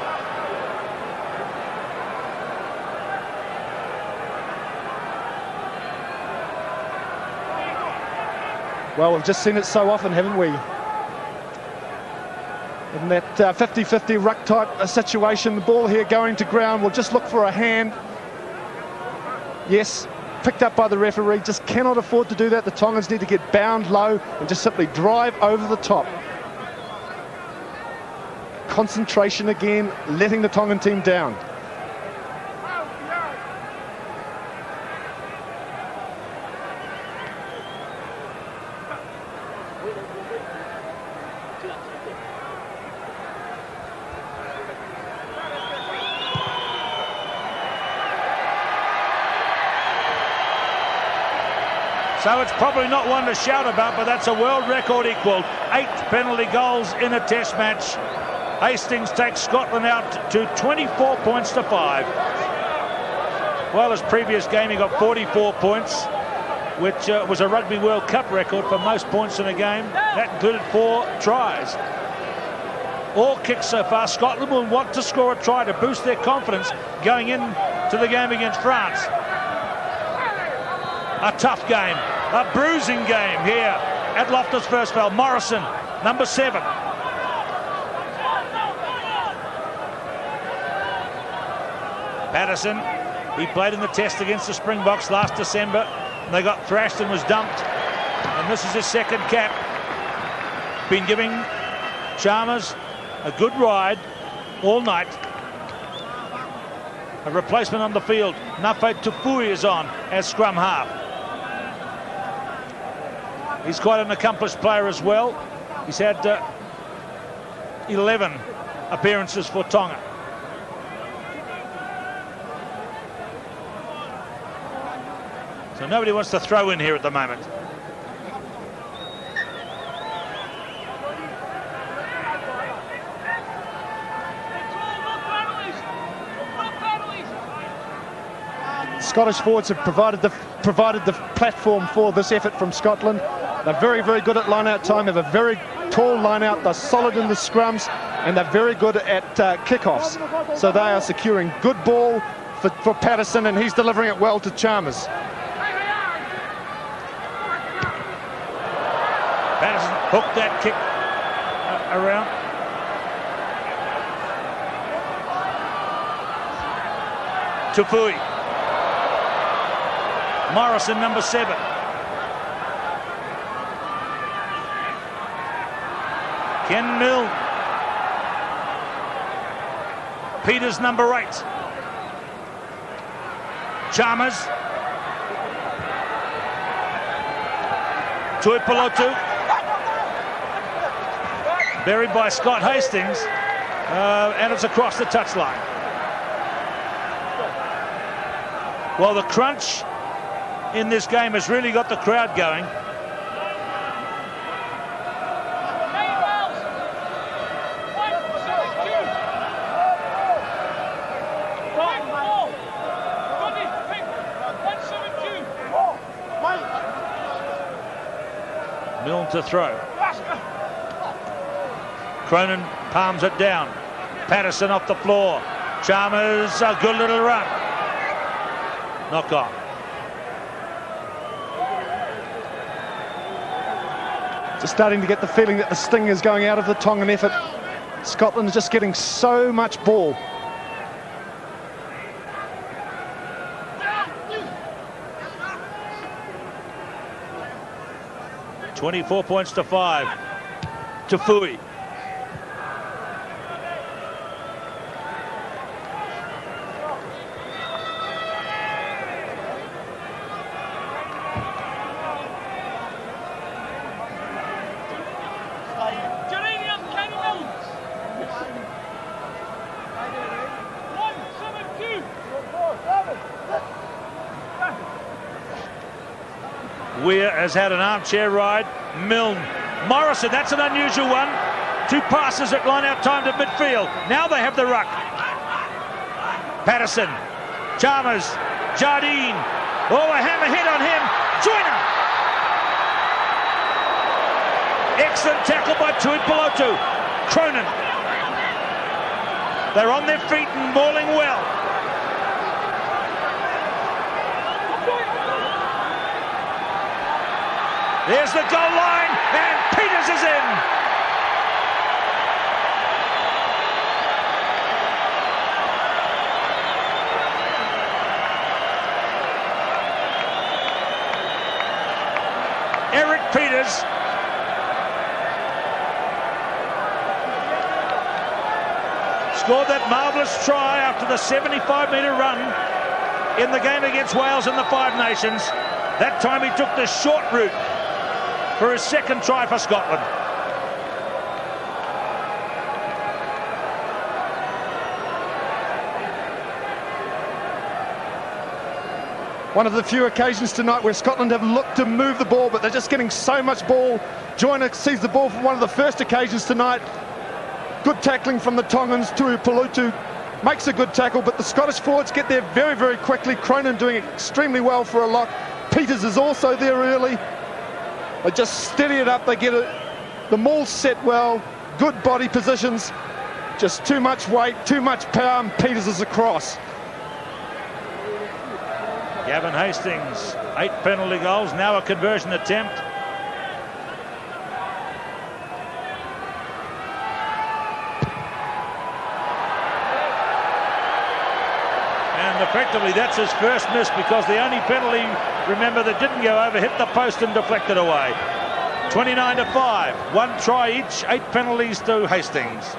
Well, we've just seen it so often, haven't we? In that 50-50 ruck type situation, the ball here going to ground, we'll just look for a hand. Yes, picked up by the referee, just cannot afford to do that. The Tongans need to get bound low and just simply drive over the top. Concentration again, letting the Tongan team down. So it's probably not one to shout about, but that's a world record equal. 8 penalty goals in a test match. Hastings takes Scotland out to 24 points to 5. Well, his previous game he got 44 points, which was a Rugby World Cup record for most points in a game. That included 4 tries. All kicks so far. Scotland will want to score a try to boost their confidence going into the game against France. A tough game, a bruising game here at Loftus Versfeld. Morrison, number 7. Patterson, he played in the test against the Springboks last December, and they got thrashed and was dumped. And this is his second cap. Been giving Chalmers a good ride all night. A replacement on the field. Nafe Tufui is on as scrum half. He's quite an accomplished player as well. He's had 11 appearances for Tonga. So nobody wants to throw in here at the moment. Scottish forwards have provided the platform for this effort from Scotland. They're very, very good at line-out time. They have a very tall line-out. They're solid in the scrums, and they're very good at kickoffs. So they are securing good ball for Patterson, and he's delivering it well to Chalmers. Patterson hooked that kick around. Tufui. Morrison, number 7. Ken Milne. Peters, number 8. Chalmers. Tuipulotu. Buried by Scott Hastings. And it's across the touchline. Well, the crunch in this game has really got the crowd going. Milne to throw. Cronin palms it down. Patterson off the floor. Chalmers, a good little run. Knock on. Just starting to get the feeling that the sting is going out of the Tongan effort. Scotland is just getting so much ball. "24 points to 5. Tufui. Weir has had an armchair ride. Milne. Morrison, that's an unusual one. 2 passes at line-out time to midfield. Now they have the ruck. Patterson. Chalmers. Jardine. Oh, a hammer hit on him. Joyner. Excellent tackle by Tuipulotu. Cronin. They're on their feet and mauling well. There's the goal line, and Peters is in. Eric Peters scored that marvellous try after the 75-metre run in the game against Wales in the Five Nations. That time he took the short route for his second try for Scotland. One of the few occasions tonight where Scotland have looked to move the ball, but they're just getting so much ball. Joyner sees the ball for one of the first occasions tonight. Good tackling from the Tongans. Tuipulotu makes a good tackle, but the Scottish forwards get there very, very quickly. Cronin doing extremely well for a lock. Peters is also there early. They just steady it up. They get it. The maul set well. Good body positions. Just too much weight, too much power, and Peters is across. Gavin Hastings, 8 penalty goals, now a conversion attempt. And effectively that's his first miss, because the only penalty, remember, that didn't go over hit the post and deflected away. 29-5, 1 try each, 8 penalties to Hastings.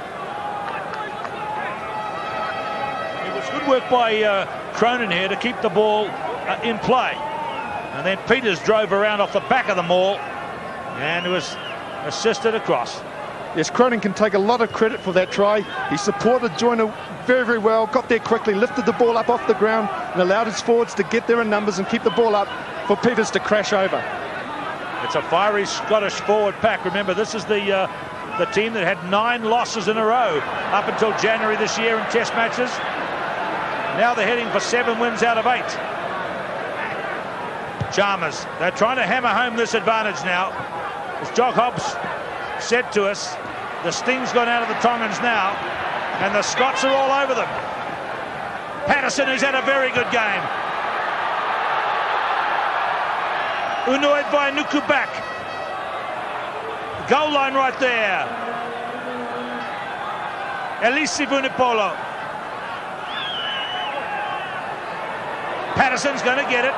It was good work by Cronin here to keep the ball in play, and then Peters drove around off the back of the maul and was assisted across. Yes, Cronin can take a lot of credit for that try. He supported Joyner very, very well, got there quickly, lifted the ball up off the ground and allowed his forwards to get there in numbers and keep the ball up for Peters to crash over. It's a fiery Scottish forward pack. Remember, this is the team that had 9 losses in a row up until January this year in test matches. Now they're heading for 7 wins out of 8. Chalmers, they're trying to hammer home this advantage now. As Jock Hobbs said to us, the sting's gone out of the Tongans now, and the Scots are all over them. Patterson, who's had a very good game. Unoi Vainuku back. Goal line right there. Elisi Vunipolo. Patterson's going to get it.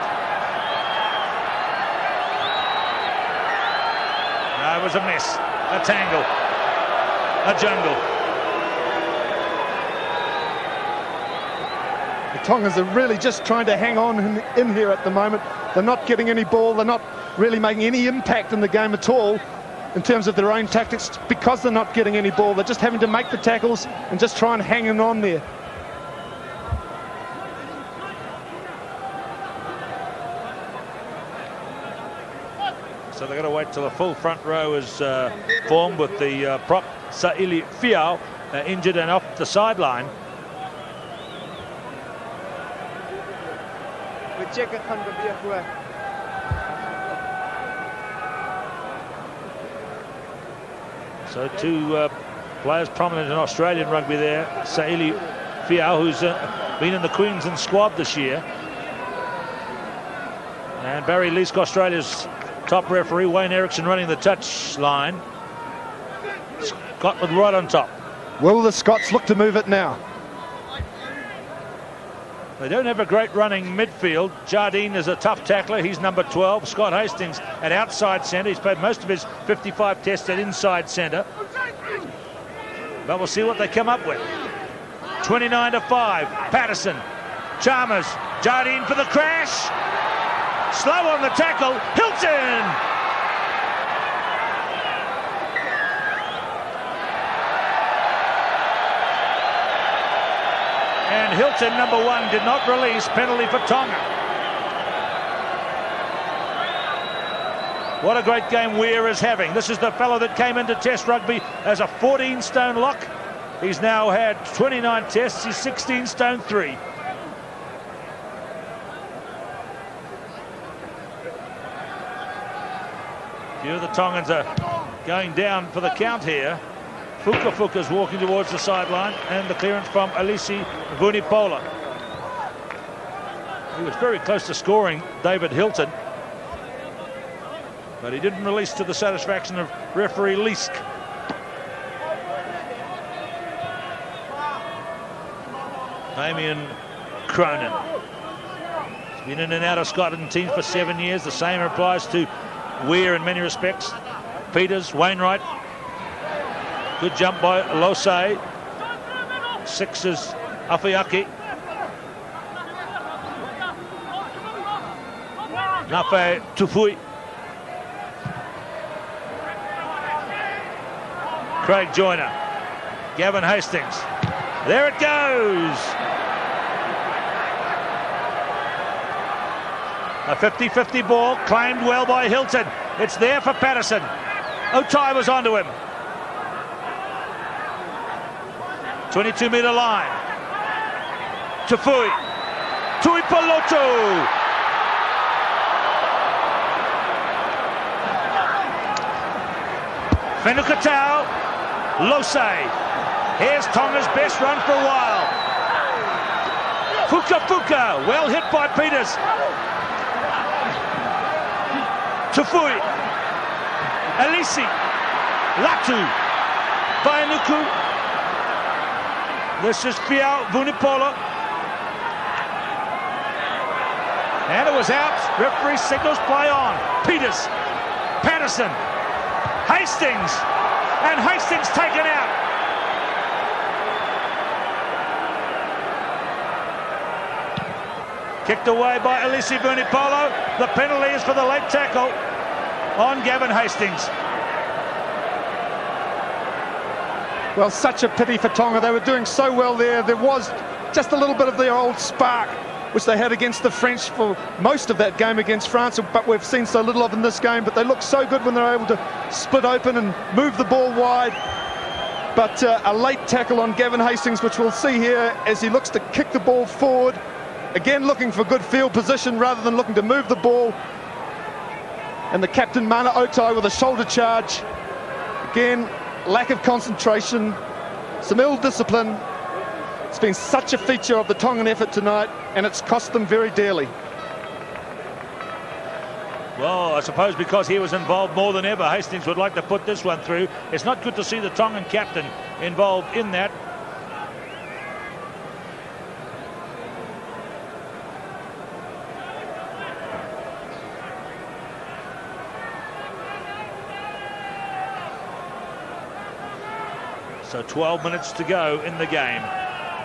No, it was a mess, a tangle, a jungle. The Tongans are really just trying to hang on in here at the moment. They're not getting any ball. They're not really making any impact in the game at all in terms of their own tactics, because they're not getting any ball. They're just having to make the tackles and just try and hang on there. So they've got to wait till the full front row is formed, with the prop Sa'ili Fiao injured and off the sideline. So 2 players prominent in Australian rugby there. Sa'ili Fiao, who's been in the Queensland squad this year. And Barry Leask, Australia's top referee. Wayne Erickson running the touch line. Scotland right on top. Will the Scots look to move it now? They don't have a great running midfield. Jardine is a tough tackler. He's number 12. Scott Hastings at outside centre. He's played most of his 55 tests at inside centre. But we'll see what they come up with. 29-5. Patterson. Chalmers. Jardine for the crash. Slow on the tackle. Hilton. And Hilton, number 1, did not release. Penalty for Tonga. What a great game Weir is having. This is the fellow that came into Test rugby as a 14-stone lock. He's now had 29 tests. He's 16 stone 3. Few of the Tongans are going down for the count here. Fukafuka's walking towards the sideline, and the clearance from Alisi Vunipola. He was very close to scoring David Hilton, but he didn't release to the satisfaction of referee Leask. Damien Cronin. He's been in and out of Scotland teams for 7 years. The same applies to Weir in many respects. Peters, Wainwright. Good jump by Losay. 6 is Afiaki. Nafe Tufui. Craig Joyner. Gavin Hastings. There it goes. A 50-50 ball, claimed well by Hilton. It's there for Patterson. Otai was onto him. 22-metre line. Tufui. Tuipolotu. Whenukatau. Losay. Here's Tonga's best run for a while. Fukafuka. Well hit by Peters. Tufui, Alisi, Latu, Vaianuku. This is Fiao Vunipola. And it was out. Referee signals play on. Peters, Patterson, Hastings, and Hastings taken out. Kicked away by Alisi Vunipola. The penalty is for the late tackle on Gavin Hastings. Well, such a pity for Tonga. They were doing so well there. There was just a little bit of their old spark, which they had against the French for most of that game against France, but we've seen so little of in this game. But they looked so good when they were able to split open and move the ball wide. But a late tackle on Gavin Hastings, which we'll see here as he looks to kick the ball forward. Again, looking for good field position rather than looking to move the ball. And the captain, Mana Otai, with a shoulder charge. Again, lack of concentration, some ill discipline. It's been such a feature of the Tongan effort tonight, and it's cost them very dearly. Well, I suppose because he was involved more than ever, Hastings would like to put this one through. It's not good to see the Tongan captain involved in that. So 12 minutes to go in the game.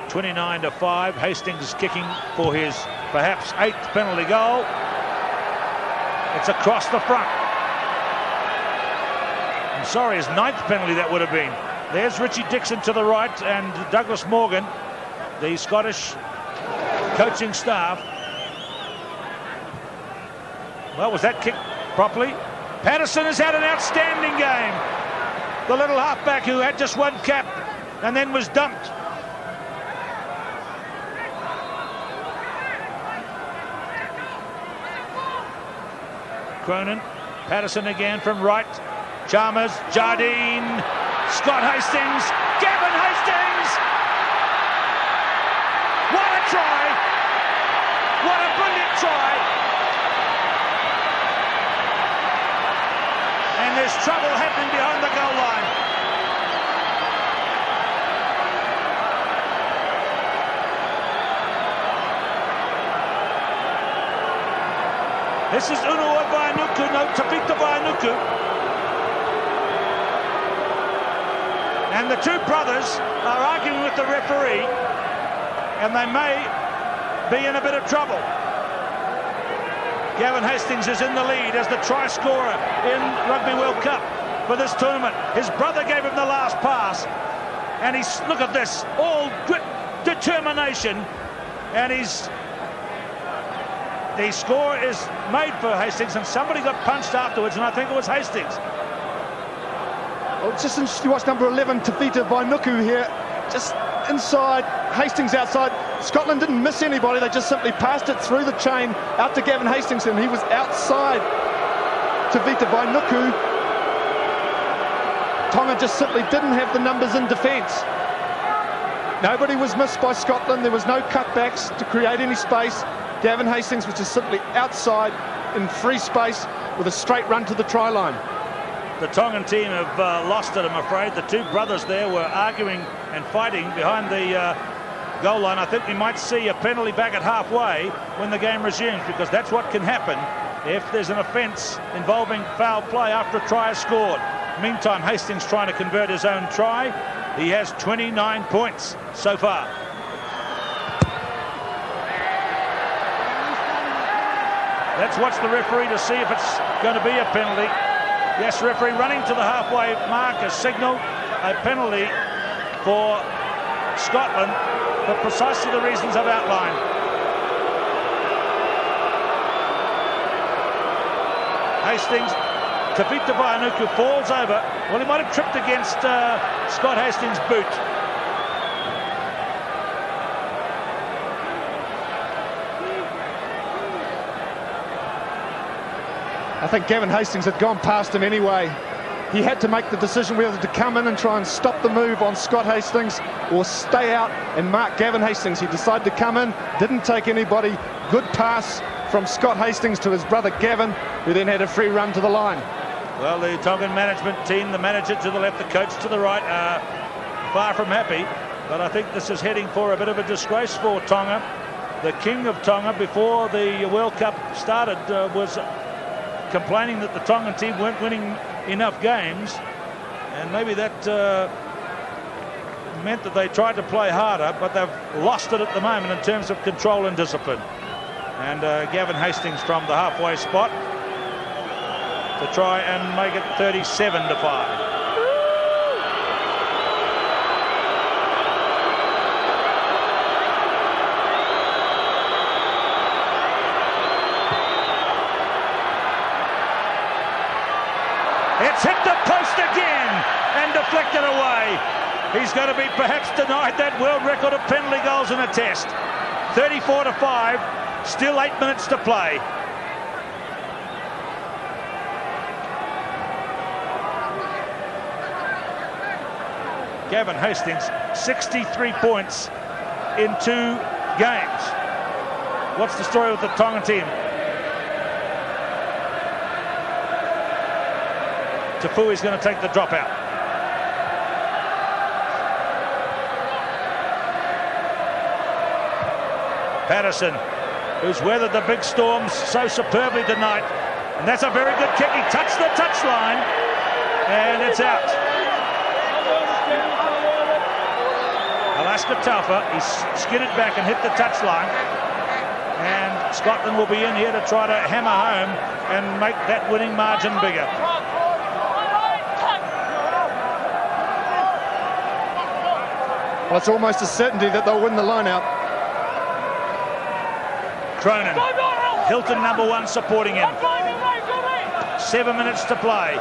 29-5. Hastings kicking for his perhaps 8th penalty goal. It's across the front. I'm sorry, his 9th penalty that would have been. There's Richie Dixon to the right and Douglas Morgan, the Scottish coaching staff. Well, was that kicked properly? Patterson has had an outstanding game. The little halfback who had just one cap and then was dumped. Cronin, Patterson again from right. Chalmers, Jardine, Scott Hastings, Gavin Hastings! What a try! What a brilliant try! And there's trouble happening behind the goal line. This is Unua Vaianuku, no, Tavita Vaianuku. And the two brothers are arguing with the referee, and they may be in a bit of trouble. Gavin Hastings is in the lead as the try scorer in Rugby World Cup for this tournament. His brother gave him the last pass, and he's, look at this, all grit, determination, and he's the score is made for Hastings, and somebody got punched afterwards, and I think it was Hastings. Well, it's just interesting to watch number 11, Tavita Vainuku here, just inside, Hastings outside. Scotland didn't miss anybody, they just simply passed it through the chain out to Gavin Hastings, and he was outside Tavita Vainuku. Tonga just simply didn't have the numbers in defence. Nobody was missed by Scotland, there was no cutbacks to create any space. Gavin Hastings was just simply outside in free space with a straight run to the try line. The Tongan team have lost it, I'm afraid. The two brothers there were arguing and fighting behind the goal line. I think we might see a penalty back at halfway when the game resumes, because that's what can happen if there's an offence involving foul play after a try is scored. Meantime, Hastings trying to convert his own try. He has 29 points so far. Let's watch the referee to see if it's going to be a penalty. Yes, referee running to the halfway mark has signalled a penalty for Scotland for precisely the reasons I've outlined. Hastings, Tavita Vainuku falls over. Well, he might have tripped against Scott Hastings' boot. I think Gavin Hastings had gone past him anyway. He had to make the decision whether to come in and try and stop the move on Scott Hastings or stay out and mark Gavin Hastings. He decided to come in, didn't take anybody. Good pass from Scott Hastings to his brother Gavin, who then had a free run to the line. Well, the Tongan management team, the manager to the left, the coach to the right, are far from happy. But I think this is heading for a bit of a disgrace for Tonga. The king of Tonga, before the World Cup started, was complaining that the Tongan team weren't winning enough games, and maybe that meant that they tried to play harder, but they've lost it at the moment in terms of control and discipline. And Gavin Hastings from the halfway spot to try and make it 37-5. It's hit the post again and deflected away. He's going to be perhaps denied that world record of penalty goals in a test. 34-5, still 8 minutes to play. Gavin Hastings, 63 points in 2 games. What's the story with the Tongan team? Tafui's going to take the drop out. Patterson, who's weathered the big storms so superbly tonight. And that's a very good kick. He touched the touchline, and it's out. Alaska Taufa, he skidded back and hit the touchline. And Scotland will be in here to try to hammer home and make that winning margin bigger. Well, it's almost a certainty that they'll win the line-out. Cronin, Hilton #1 supporting him. 7 minutes to play.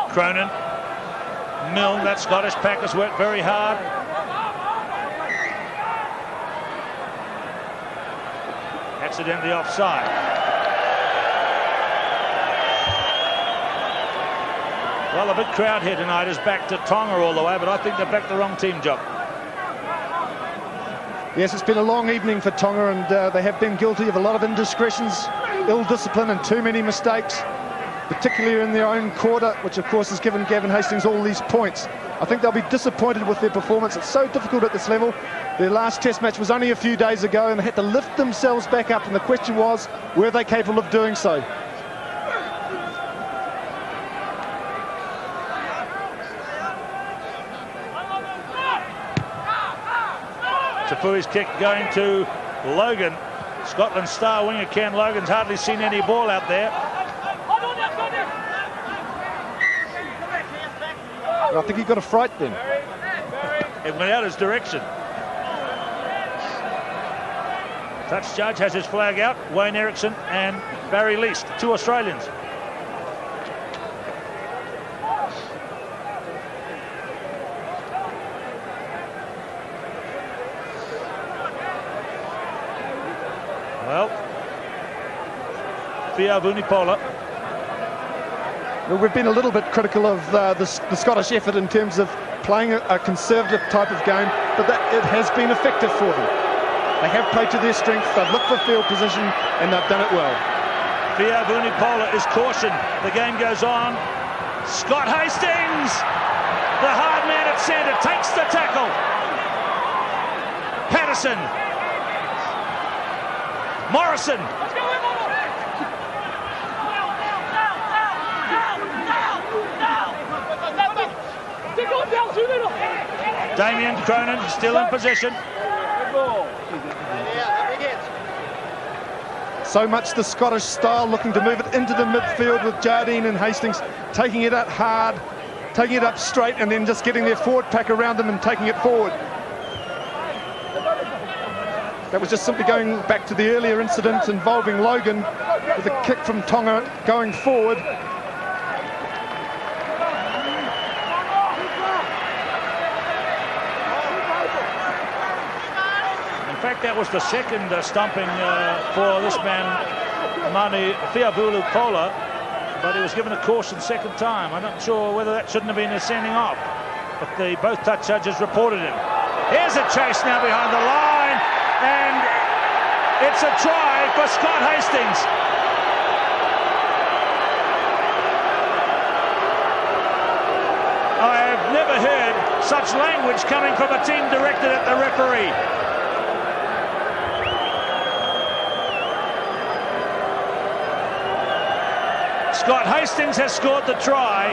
Cronin, Milne, that Scottish pack has worked very hard. Accidentally offside. Well, a big crowd here tonight is back to Tonga all the way, but I think they've backed the wrong team, Job. Yes, it's been a long evening for Tonga, and they have been guilty of a lot of indiscretions, ill discipline, and too many mistakes, particularly in their own quarter, which of course has given Gavin Hastings all these points. I think they'll be disappointed with their performance. It's so difficult at this level. Their last test match was only a few days ago, and they had to lift themselves back up, and the question was, were they capable of doing so? Tafui's kick going to Logan. Scotland's star winger Ken Logan's hardly seen any ball out there. I think he got a fright then. It went out his direction. Touch judge has his flag out. Wayne Erickson and Barry Least, 2 Australians. Well, Fia Vunipola. Well, we've been a little bit critical of the Scottish effort in terms of playing a conservative type of game, but it has been effective for them. They have played to their strength, they've looked for field position, and they've done it well. Fia Vunipola is cautioned. The game goes on. Scott Hastings, the hard man at centre, takes the tackle. Patterson. Morrison. Damien Cronin still in possession. So much the Scottish style, looking to move it into the midfield with Jardine and Hastings, taking it out hard, taking it up straight, and then just getting their forward pack around them and taking it forward. That was just simply going back to the earlier incident involving Logan with a kick from Tonga going forward. In fact, that was the second stumping for this man, Mani Fiavulu-Pola, but he was given a caution second time. I'm not sure whether that shouldn't have been a sending off, but both touch judges reported him. Here's a chase now behind the line, and it's a try for Scott Hastings. I have never heard such language coming from a team directed at the referee. Scott Hastings has scored the try.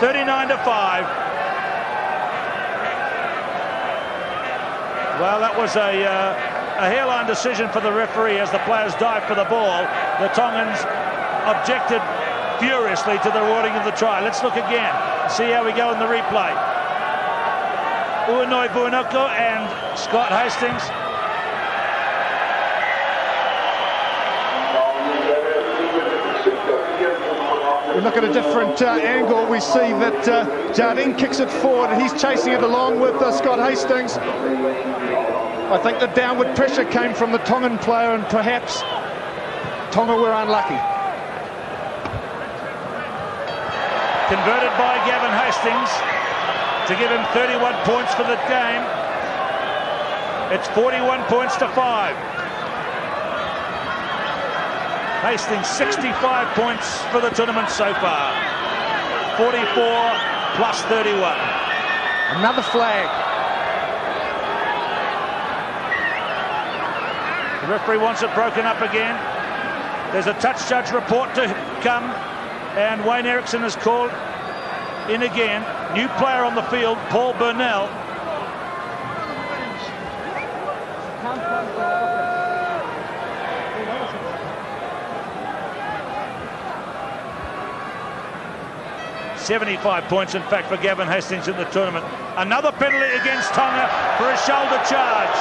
39-5. Well, that was a hairline decision for the referee as the players dived for the ball. The Tongans objected furiously to the awarding of the try. Let's look again, see how we go in the replay. Uenoi Vuonoko and Scott Hastings. We look at a different angle. We see that Jardine kicks it forward and he's chasing it along with Scott Hastings. I think the downward pressure came from the Tongan player, and perhaps Tonga were unlucky. Converted by Gavin Hastings to give him 31 points for the game. It's 41 points to 5. Hastings 65 points for the tournament so far. 44 plus 31. Another flag. The referee wants it broken up again. There's a touch judge report to come, and Wayne Erickson is called in again. New player on the field, Paul Burnell. .75 points, in fact, for Gavin Hastings in the tournament. Another penalty against Tonga for a shoulder charge.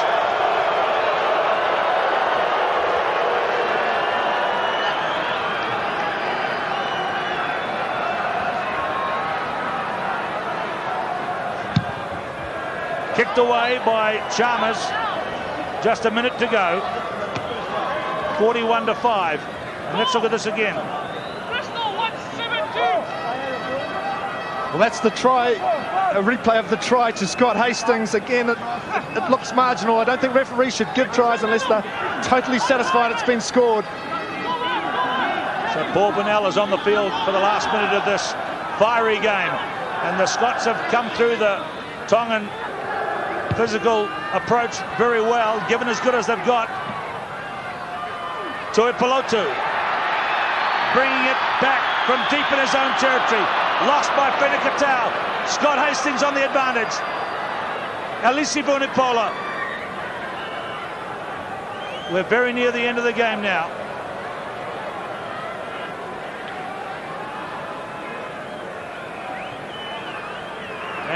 Kicked away by Chalmers. Just a minute to go. 41-5. And let's look at this again. Well, that's the try, a replay of the try to Scott Hastings. Again, it looks marginal. I don't think referees should give tries unless they're totally satisfied it's been scored. So Paul Burnell is on the field for the last minute of this fiery game. And the Scots have come through the Tongan physical approach very well, given as good as they've got. Tuipulotu bringing it back from deep in his own territory. Lost by Fenekatau. Scott Hastings on the advantage. Alisi Vunipola. We're very near the end of the game now.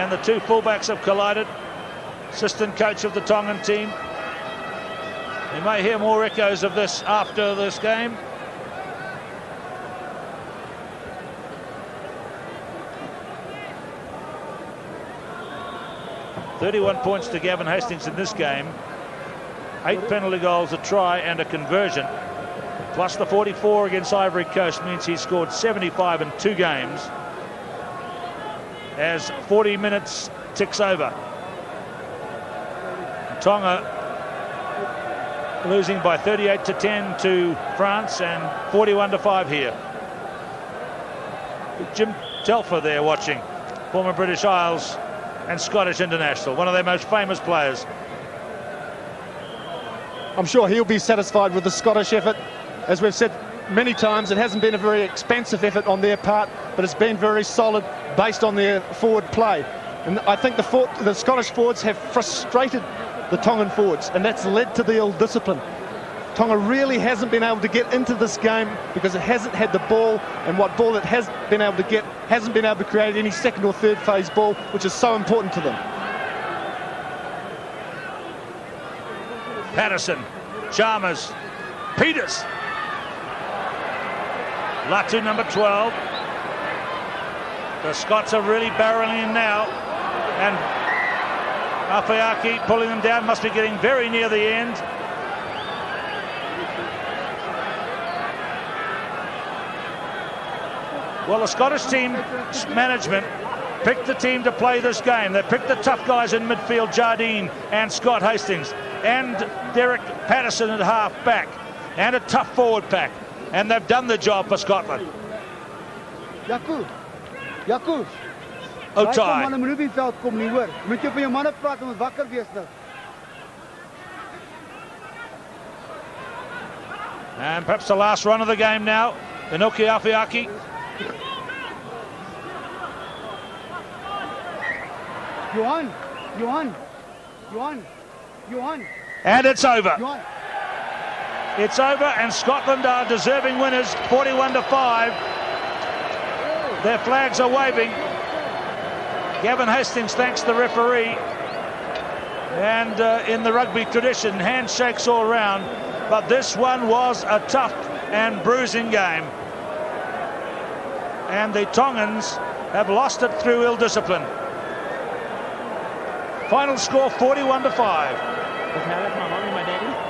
and the two fullbacks have collided. Assistant coach of the Tongan team. You may hear more echoes of this after this game. $31 points to Gavin Hastings in this game. 8 penalty goals, a try and a conversion. Plus the 44 against Ivory Coast means he scored 75 in 2 games. As 40 minutes ticks over. Tonga losing by 38-10 to France and 41-5 here. Jim Telfer there watching, former British Isles and Scottish international, one of their most famous players. I'm sure he'll be satisfied with the Scottish effort. As we've said many times, it hasn't been a very expansive effort on their part, but it's been very solid based on their forward play. And I think the Scottish forwards have frustrated the Tongan forwards, and that's led to the ill discipline. Tonga really hasn't been able to get into this game because it hasn't had the ball, and what ball it has been able to get hasn't been able to create any second or third phase ball, which is so important to them. Patterson, Chalmers, Peters, Latu number 12. The Scots are really barreling in now, and Awhiaki pulling them down, must be getting very near the end. Well, the Scottish team management picked the team to play this game. They picked the tough guys in midfield, Jardine and Scott Hastings, and Derek Patterson at half back, and a tough forward pack. And they've done the job for Scotland. Jaco. Otai. Man, moet nie veld kom nie, hoor. Moet jy van jou manne praat om wakker wees nou. And perhaps the last run of the game now. Inoki Awhiaki. Johan. And it's over. Johan. It's over, and Scotland are deserving winners, 41-5. Their flags are waving. Gavin Hastings thanks the referee. And in the rugby tradition, handshakes all round. But this one was a tough and bruising game. And the Tongans have lost it through ill discipline. Final score 41-5. That's my mommy, my daddy.